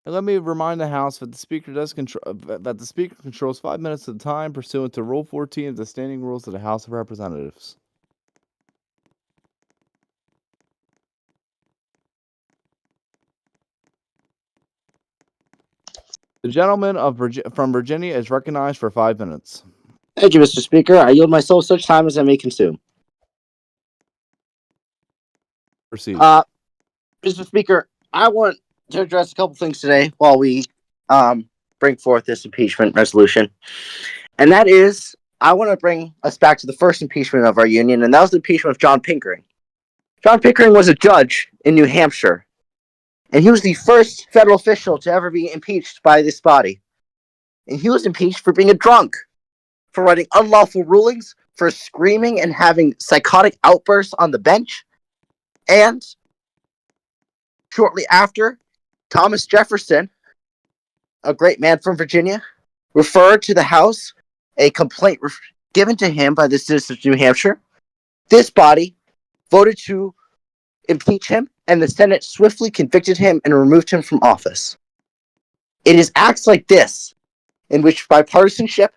And let me remind the House that the Speaker controls 5 minutes of the time pursuant to Rule 14 of the Standing Rules of the House of Representatives. The gentleman from Virginia is recognized for 5 minutes. Thank you, Mr. Speaker. I yield myself such time as I may consume. Proceed. Mr. Speaker, I want to address a couple things today while we bring forth this impeachment resolution. And that is, I want to bring us back to the first impeachment of our union, and that was the impeachment of John Pickering. John Pickering was a judge in New Hampshire, and he was the first federal official to ever be impeached by this body. And he was impeached for being a drunk, for writing unlawful rulings, for screaming and having psychotic outbursts on the bench. And shortly after, Thomas Jefferson, a great man from Virginia, referred to the House a complaint given to him by the citizens of New Hampshire. This body voted to impeach him, and the Senate swiftly convicted him and removed him from office. It is acts like this in which bipartisanship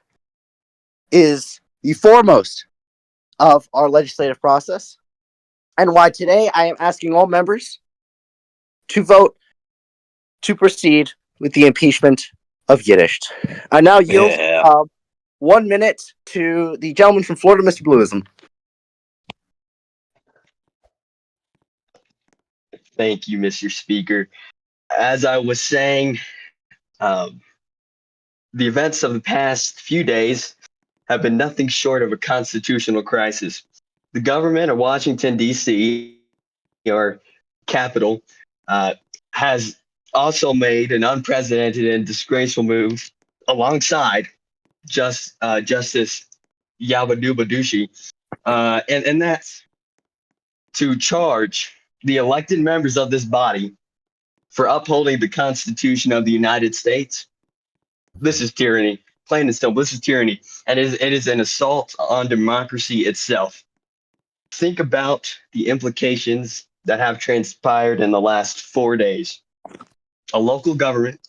is the foremost of our legislative process, and why today I am asking all members to vote to proceed with the impeachment of Yiddish. I now yield 1 minute to the gentleman from Florida, Mr. Bluism. Thank you, Mr. Speaker. As I was saying, the events of the past few days have been nothing short of a constitutional crisis. The government of Washington, D.C., our capital, has also made an unprecedented and disgraceful move alongside Justice Yabadubadushi, and that's to charge the elected members of this body for upholding the Constitution of the United States. This is tyranny, plain and simple. This is tyranny, and it is an assault on democracy itself. Think about the implications that have transpired in the last 4 days. A local government,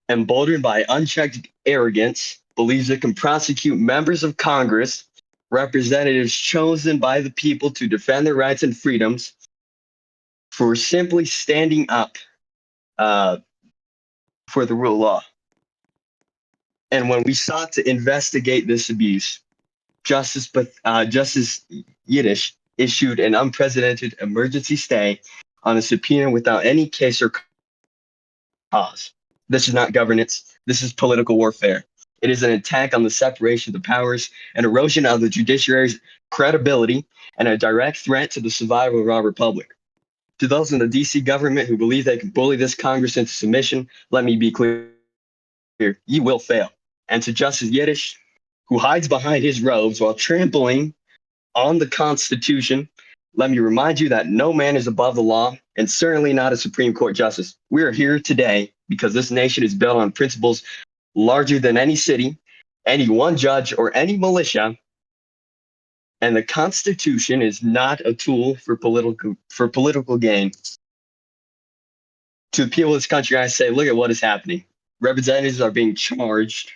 emboldened by unchecked arrogance, believes it can prosecute members of Congress, representatives chosen by the people to defend their rights and freedoms, for simply standing up for the rule of law. And when we sought to investigate this abuse, Justice Yiddish issued an unprecedented emergency stay on a subpoena without any case or cause. This is not governance. This is political warfare. It is an attack on the separation of the powers, an erosion of the judiciary's credibility, and a direct threat to the survival of our republic. To those in the DC government who believe they can bully this Congress into submission, let me be clear. You will fail. And to Justice Yiddish, who hides behind his robes while trampling on the Constitution, let me remind you that no man is above the law, and certainly not a Supreme Court justice. We are here today because this nation is built on principles larger than any city, any one judge, or any militia. And the Constitution is not a tool for political gain. To the people of this country, I say, look at what is happening. Representatives are being charged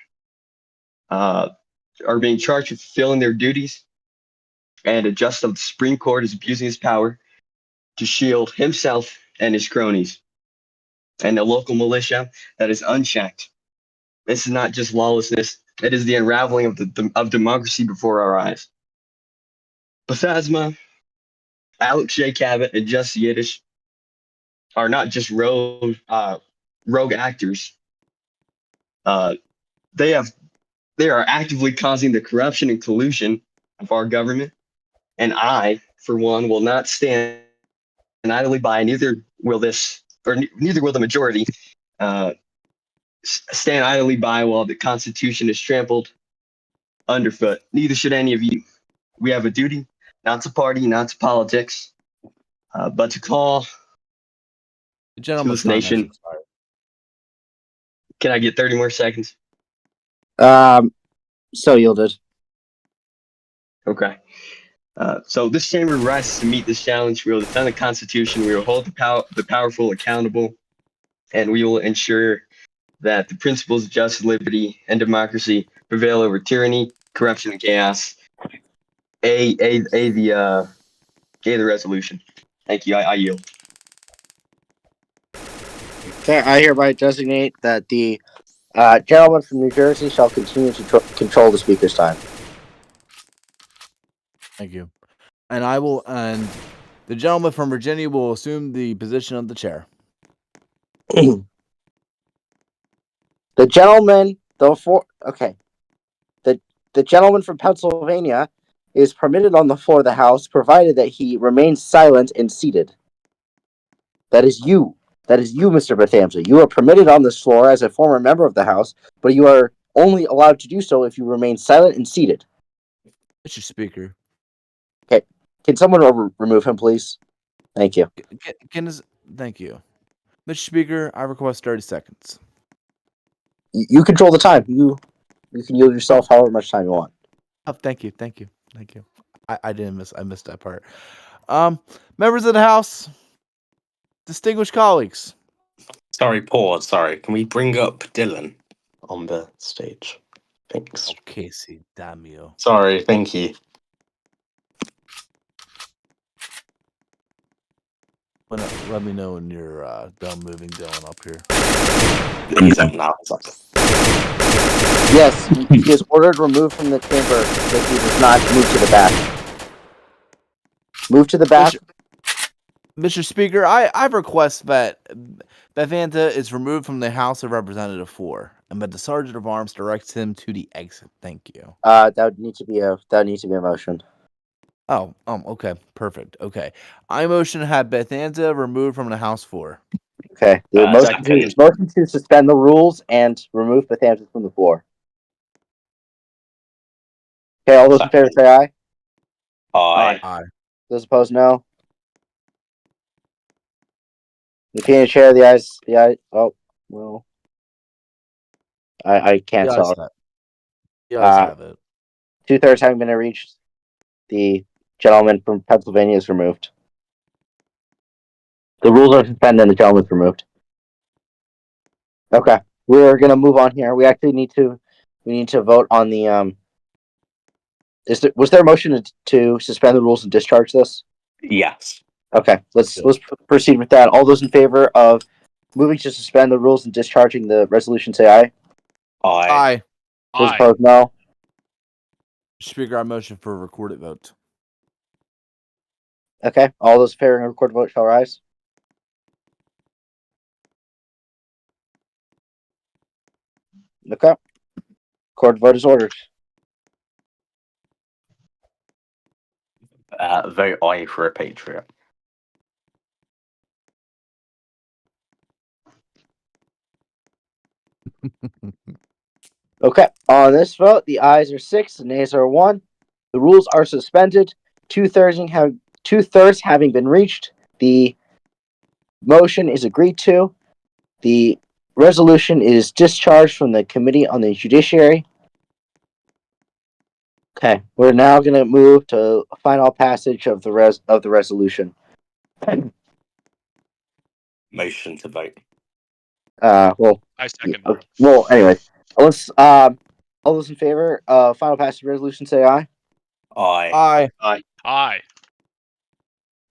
with fulfilling their duties, and a justice of the Supreme Court is abusing his power to shield himself and his cronies, and a local militia that is unchecked. This is not just lawlessness; it is the unraveling of democracy before our eyes. Bethesda, Alex J. Cabot, and Justice Yiddish are not just rogue actors. They are actively causing the corruption and collusion of our government, and I, for one, will not stand idly by. Neither will the majority stand idly by while the Constitution is trampled underfoot. Neither should any of you. We have a duty, not to party, not to politics, but to call to this nation. Can I get 30 more seconds? So yielded. Okay. So this chamber rises to meet this challenge. We will defend the Constitution. We will hold the powerful accountable, and we will ensure that the principles of justice, liberty, and democracy prevail over tyranny, corruption, and chaos. The resolution. Thank you. I yield. Okay, I hereby designate that the gentleman from New Jersey shall continue to control the speaker's time. Thank you. And the gentleman from Virginia will assume the position of the chair. The gentleman, the gentleman from Pennsylvania is permitted on the floor of the House, provided that he remains silent and seated. That is you. That is you, Mr. Bethamsa. You are permitted on this floor as a former member of the House, but you are only allowed to do so if you remain silent and seated. Mr. Speaker. Okay. Can someone remove him, please? Thank you. Thank you. Mr. Speaker, I request 30 seconds. You control the time. You can yield yourself however much time you want. Oh, thank you. I missed that part. Members of the House, distinguished colleagues. Sorry, pause. Sorry. Can we bring up Dylan on the stage? Thanks. Casey, damn you. Sorry, thank you. Let me know when you're done moving Dylan up here. He's up now. Yes, he is ordered removed from the chamber if he does not move to the back. Move to the back. Mr. Speaker, I request that Bavanta is removed from the House of Representative 4, and that the Sergeant of Arms directs him to the exit. Thank you. That would need to be a motion. Oh, okay, perfect. Okay, I motion to have Bethanta removed from the House 4. Okay, the motion to suspend the rules and remove Bethamsa from the floor. Okay, all those in favor say aye. Aye. Those opposed, no. The opinion chair, the ayes. Oh, well, I can't tell. Have it. 2/3 having been reached, the gentleman from Pennsylvania is removed. The rules are suspended and the gentleman's removed. Okay, we're gonna move on here. We actually need to vote on the was there a motion to suspend the rules and discharge this? Yes. Okay, let's proceed with that. All those in favor of moving to suspend the rules and discharging the resolution, say aye. Aye. Those opposed, no. Speaker, I motion for a recorded vote. Okay, all those in favor of a recorded vote shall rise. Okay, recorded vote is ordered. Vote aye for a patriot. Okay, on this vote, the ayes are 6, the nays are 1. The rules are suspended. 2/3 having been reached, the motion is agreed to. The resolution is discharged from the Committee on the Judiciary. Okay, we're now going to move to final passage of the resolution. Motion to vote. Well, I second. well, anyway, let's all those in favor of final passage of the resolution say aye. Aye. Aye.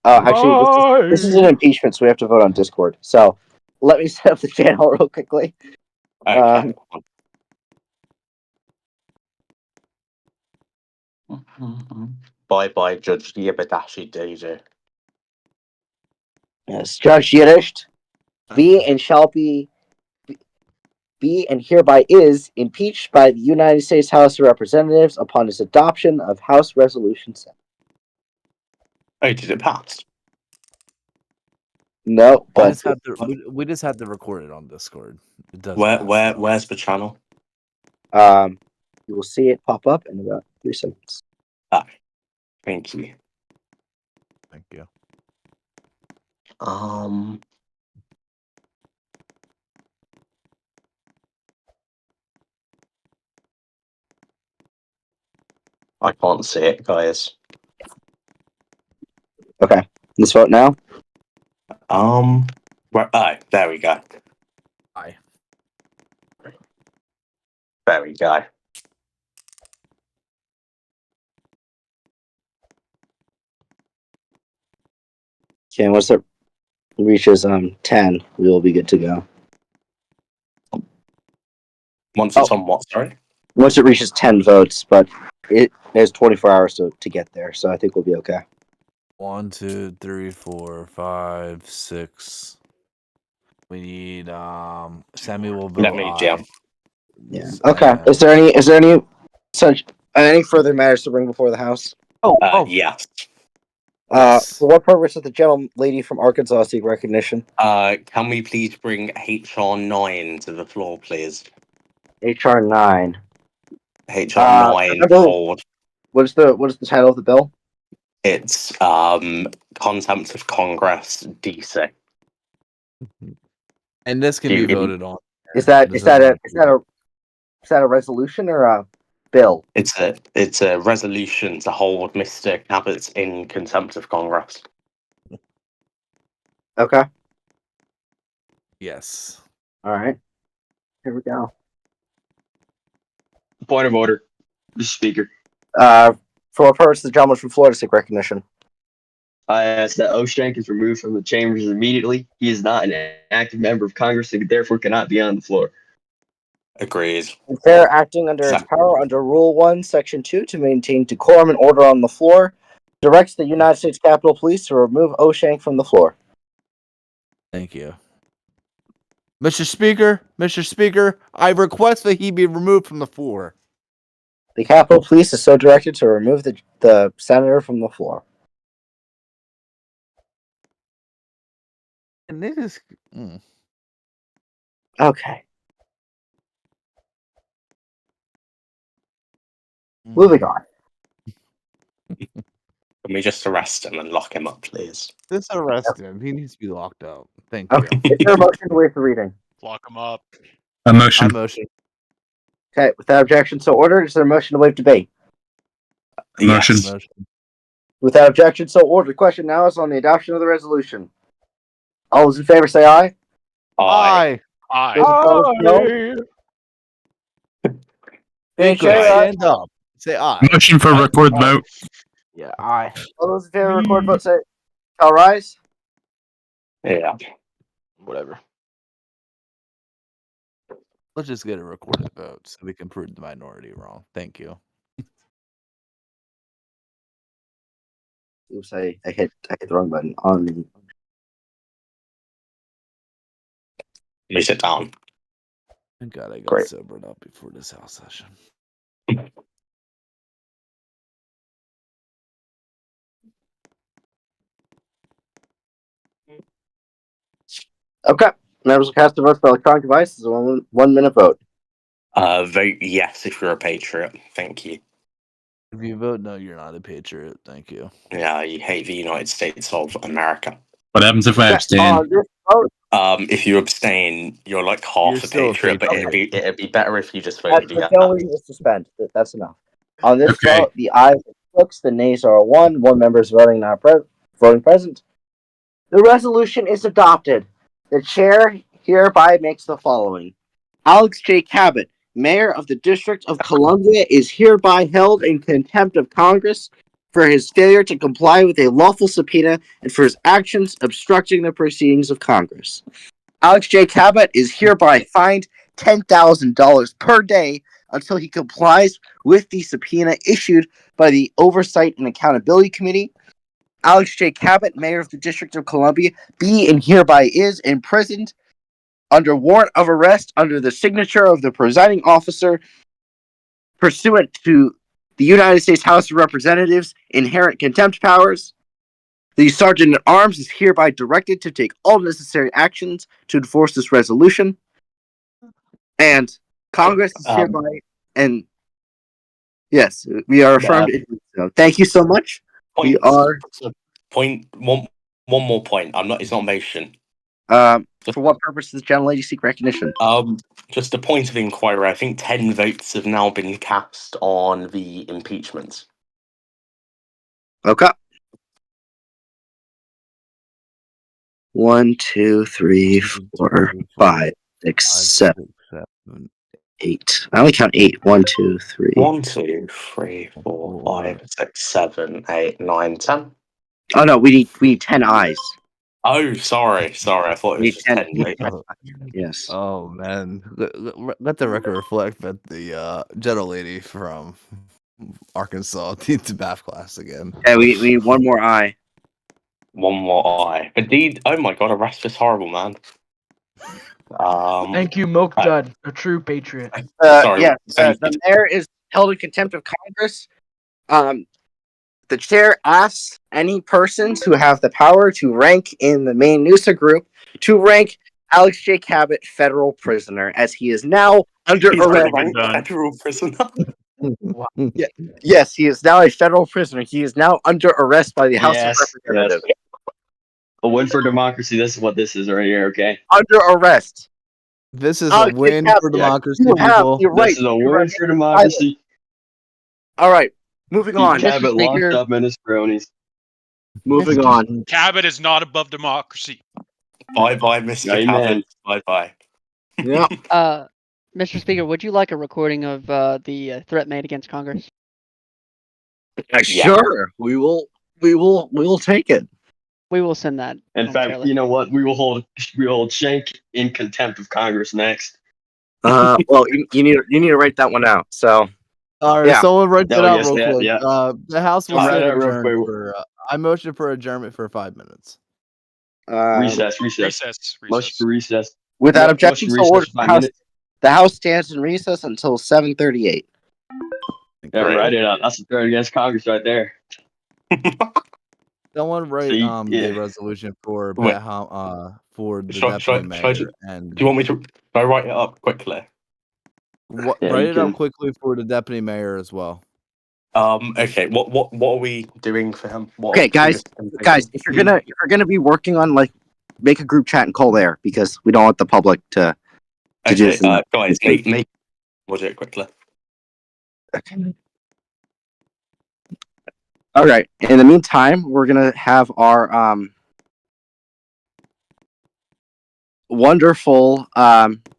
Actually, this is an impeachment, so we have to vote on Discord. So let me set up the channel real quickly. Okay. Bye, Judge Diabadashi Daisy. Yes, Judge Yiddish, be and shall be and hereby is impeached by the United States House of Representatives upon its adoption of House Resolution 7. Oh, did it pass? No, but we just had to record it on Discord. It does. Where's the channel? You will see it pop up in about 3 seconds. Thank you. Thank you. I can't see it, guys. Okay, let's vote now. There we go. Aye. There we go. Okay, once it reaches 10, we will be good to go. Once it's on what, sorry? Once it reaches 10 votes, but it has 24 hours to get there, so I think we'll be okay. 1, 2, 3, 4, 5, 6. We need Samuel vote. Let me jam. Yeah. Okay. Is there any further matters to bring before the House? Yes. For what purpose does the gentle lady from Arkansas seek recognition? Can we please bring HR 9 to the floor, please? HR 9. HR 9 hold. What is the title of the bill? It's contempt of Congress, DC. And this can be voted on. Is that a resolution or a bill? It's a resolution to hold Mr. Cabot in contempt of Congress. Okay. Yes. All right. Here we go. Point of order, Mr. Speaker. For what purpose the gentleman from Florida seek recognition? I ask that Oshank is removed from the chambers immediately. He is not an active member of Congress and therefore cannot be on the floor. Agrees. The chair acting under its power under Rule 1, Section 2 to maintain decorum and order on the floor directs the United States Capitol Police to remove Oshank from the floor. Thank you. Mr. Speaker, I request that he be removed from the floor. The Capitol Police is so directed to remove the senator from the floor. And this is... Okay. Moving on. Can we just arrest him and lock him up, please? Just arrest him. He needs to be locked up. Thank you. Is there a motion to waive the reading? Lock him up. A motion. Okay, without objection, so ordered. Is there a motion to waive debate? Motion. Without objection, so ordered. The question now is on the adoption of the resolution. All those in favor say aye. Aye. Aye. Those opposed, no. Stand up. Say aye. Motion for record vote. Yeah, aye. All those in favor of record vote say shall rise. Yeah. Whatever. Let's just get a recorded vote so we can prove the minority wrong. Thank you. Oops, I hit the wrong button on the. Let me sit down. Thank God I got Great. sobered up before this house session. Okay. Members will cast their votes by electronic device. It's a 1 minute vote. Vote yes if you're a patriot. Thank you. If you vote no, you're not a patriot. Thank you. Yeah, you hate the United States of America. What happens if I abstain? This vote, If you abstain, you're like half You're a still a patriot, but patriot. it'd be better if you just voted the yes. penalty is suspend. That's enough. On this Okay. vote, the ayes are 6, the nays are 1. One member is voting voting present. The resolution is adopted. The chair hereby makes the following: Alex J. Cabot, Mayor of the District of Columbia, is hereby held in contempt of Congress for his failure to comply with a lawful subpoena and for his actions obstructing the proceedings of Congress. Alex J. Cabot is hereby fined $10,000 per day until he complies with the subpoena issued by the Oversight and Accountability Committee. Alex J. Cabot, Mayor of the District of Columbia, be and hereby is imprisoned under warrant of arrest under the signature of the presiding officer pursuant to the United States House of Representatives inherent contempt powers. The Sergeant at Arms is hereby directed to take all necessary actions to enforce this resolution. And Congress is hereby, and yes, we are affirmed. So thank you so much. We are one more point. It's not motion. For what purpose does gentle lady seek recognition? Just a point of inquiry. I think 10 votes have now been cast on the impeachment. Okay. 1, 2, 3, 4, 5, 6, 7, 8. I only count 8. 1, 2, 3. 1, 2, 3, 4, 5, 6, 7, 8, 9, 10. Oh no, we need 10 eyes. Oh, sorry. I thought it was just 10 votes. Yes. Oh man, let the record reflect that the gentle lady from Arkansas needs to math class again. Yeah, we need one more eye. One more eye. Indeed. Oh my god, arrest this horrible man. Thank you, Milk Dud, a true patriot. Yes, the mayor is held in contempt of Congress. the chair asks any persons who have the power to rank in the main NUSA group to rank Alex J. Cabot federal prisoner, as he is now under He's arrest. already been federal prisoner. Yes, he is now a federal prisoner. He is now under arrest by the House of Yes. Representatives. A win for democracy. This is what this is right here. Okay. Under arrest. This is Alex a win J. for Cabot, democracy, you have people. the right This is a to win remain for silent. democracy. All right, moving Keep on. Cabot locked Speaker. up in his cronies. Moving on. Cabot is not above democracy. Bye bye, Mr. Amen. Cabot. Bye bye. Yeah. Mr. Speaker, would you like a recording of the threat made against Congress? Sure. We will take it. We will send that. In fact, you know what? We will hold Shank in contempt of Congress next. Well, you need to write that one out. So, All right, yeah. someone write that Oh, out yes, real yeah, quick. yeah. The House will Write stand it out real adjourned quick. for. I motion for adjournment for 5 minutes. Recess. Motion for recess. Without Yeah, objection, motion so to ordered. recess for 5 minutes. The House stands in recess until 7:38. Yeah, write it up. That's a threat against Congress right there. Someone write See, the yeah. resolution for Wait. for the Should I- deputy should I mayor do and you want me to? Should I write it up quickly? Yeah, write you it up can. quickly for the deputy mayor as well. Okay. What are we doing for him? What Okay, guys, previous if you're gonna be working on, like, make a group chat and call there, because we don't want the public to do Okay, this. guys, make was it quickly? Okay. All right. In the meantime, we're gonna have our wonderful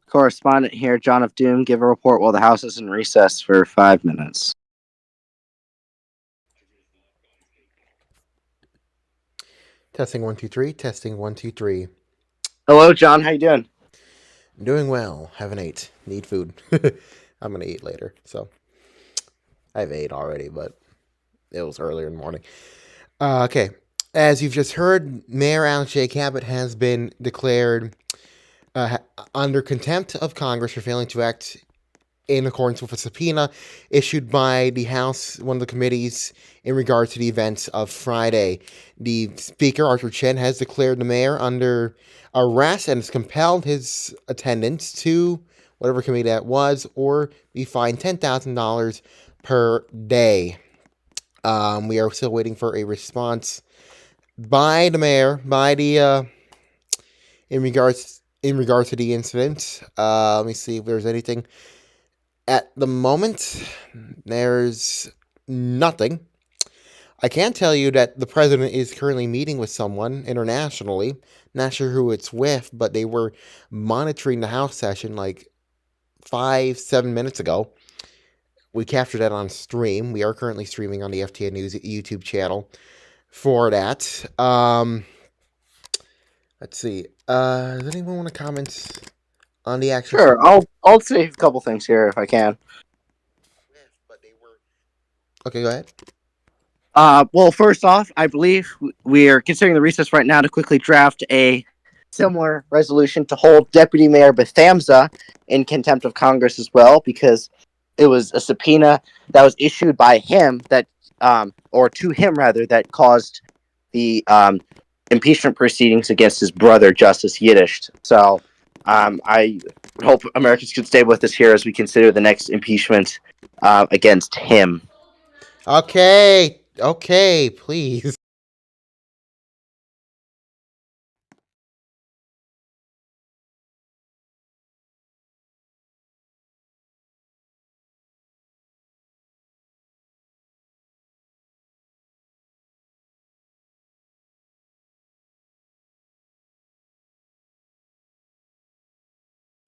correspondent here, John of Doom, give a report while the House is in recess for 5 minutes. Testing 1 2 3. Testing 1 2 3. Hello, John. How you doing? Doing well. Haven't ate. Need food. I'm gonna eat later. So I've ate already, but it was earlier in the morning. Okay. As you've just heard, Mayor Alex J. Cabot has been declared under contempt of Congress for failing to act in accordance with a subpoena issued by the House, one of the committees, in regard to the events of Friday. The Speaker, Arthur Chen, has declared the mayor under arrest and has compelled his attendance to whatever committee that was, or be fined $10,000 per day. We are still waiting for a response by the mayor, in regards to the incident. Let me see if there's anything. At the moment, there's nothing. I can tell you that the president is currently meeting with someone internationally. Not sure who it's with, but they were monitoring the House session like 5-7 minutes ago. We captured that on stream. We are currently streaming on the FTN News YouTube channel for that. Let's see. Does anyone want to comment on the action? Sure. I'll say a couple things here if I can. Okay, go ahead. Well, first off, I believe we are considering the recess right now to quickly draft a similar resolution to hold Deputy Mayor Bethamza in contempt of Congress as well, because it was a subpoena that was issued by him or to him rather, that caused the impeachment proceedings against his brother, Justice Yiddish. So I hope Americans could stay with us here as we consider the next impeachment against him. Okay, please.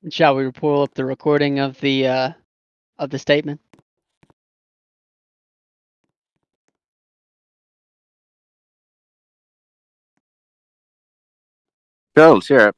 Shall we pull up the recording of the statement? Sure, let's hear it.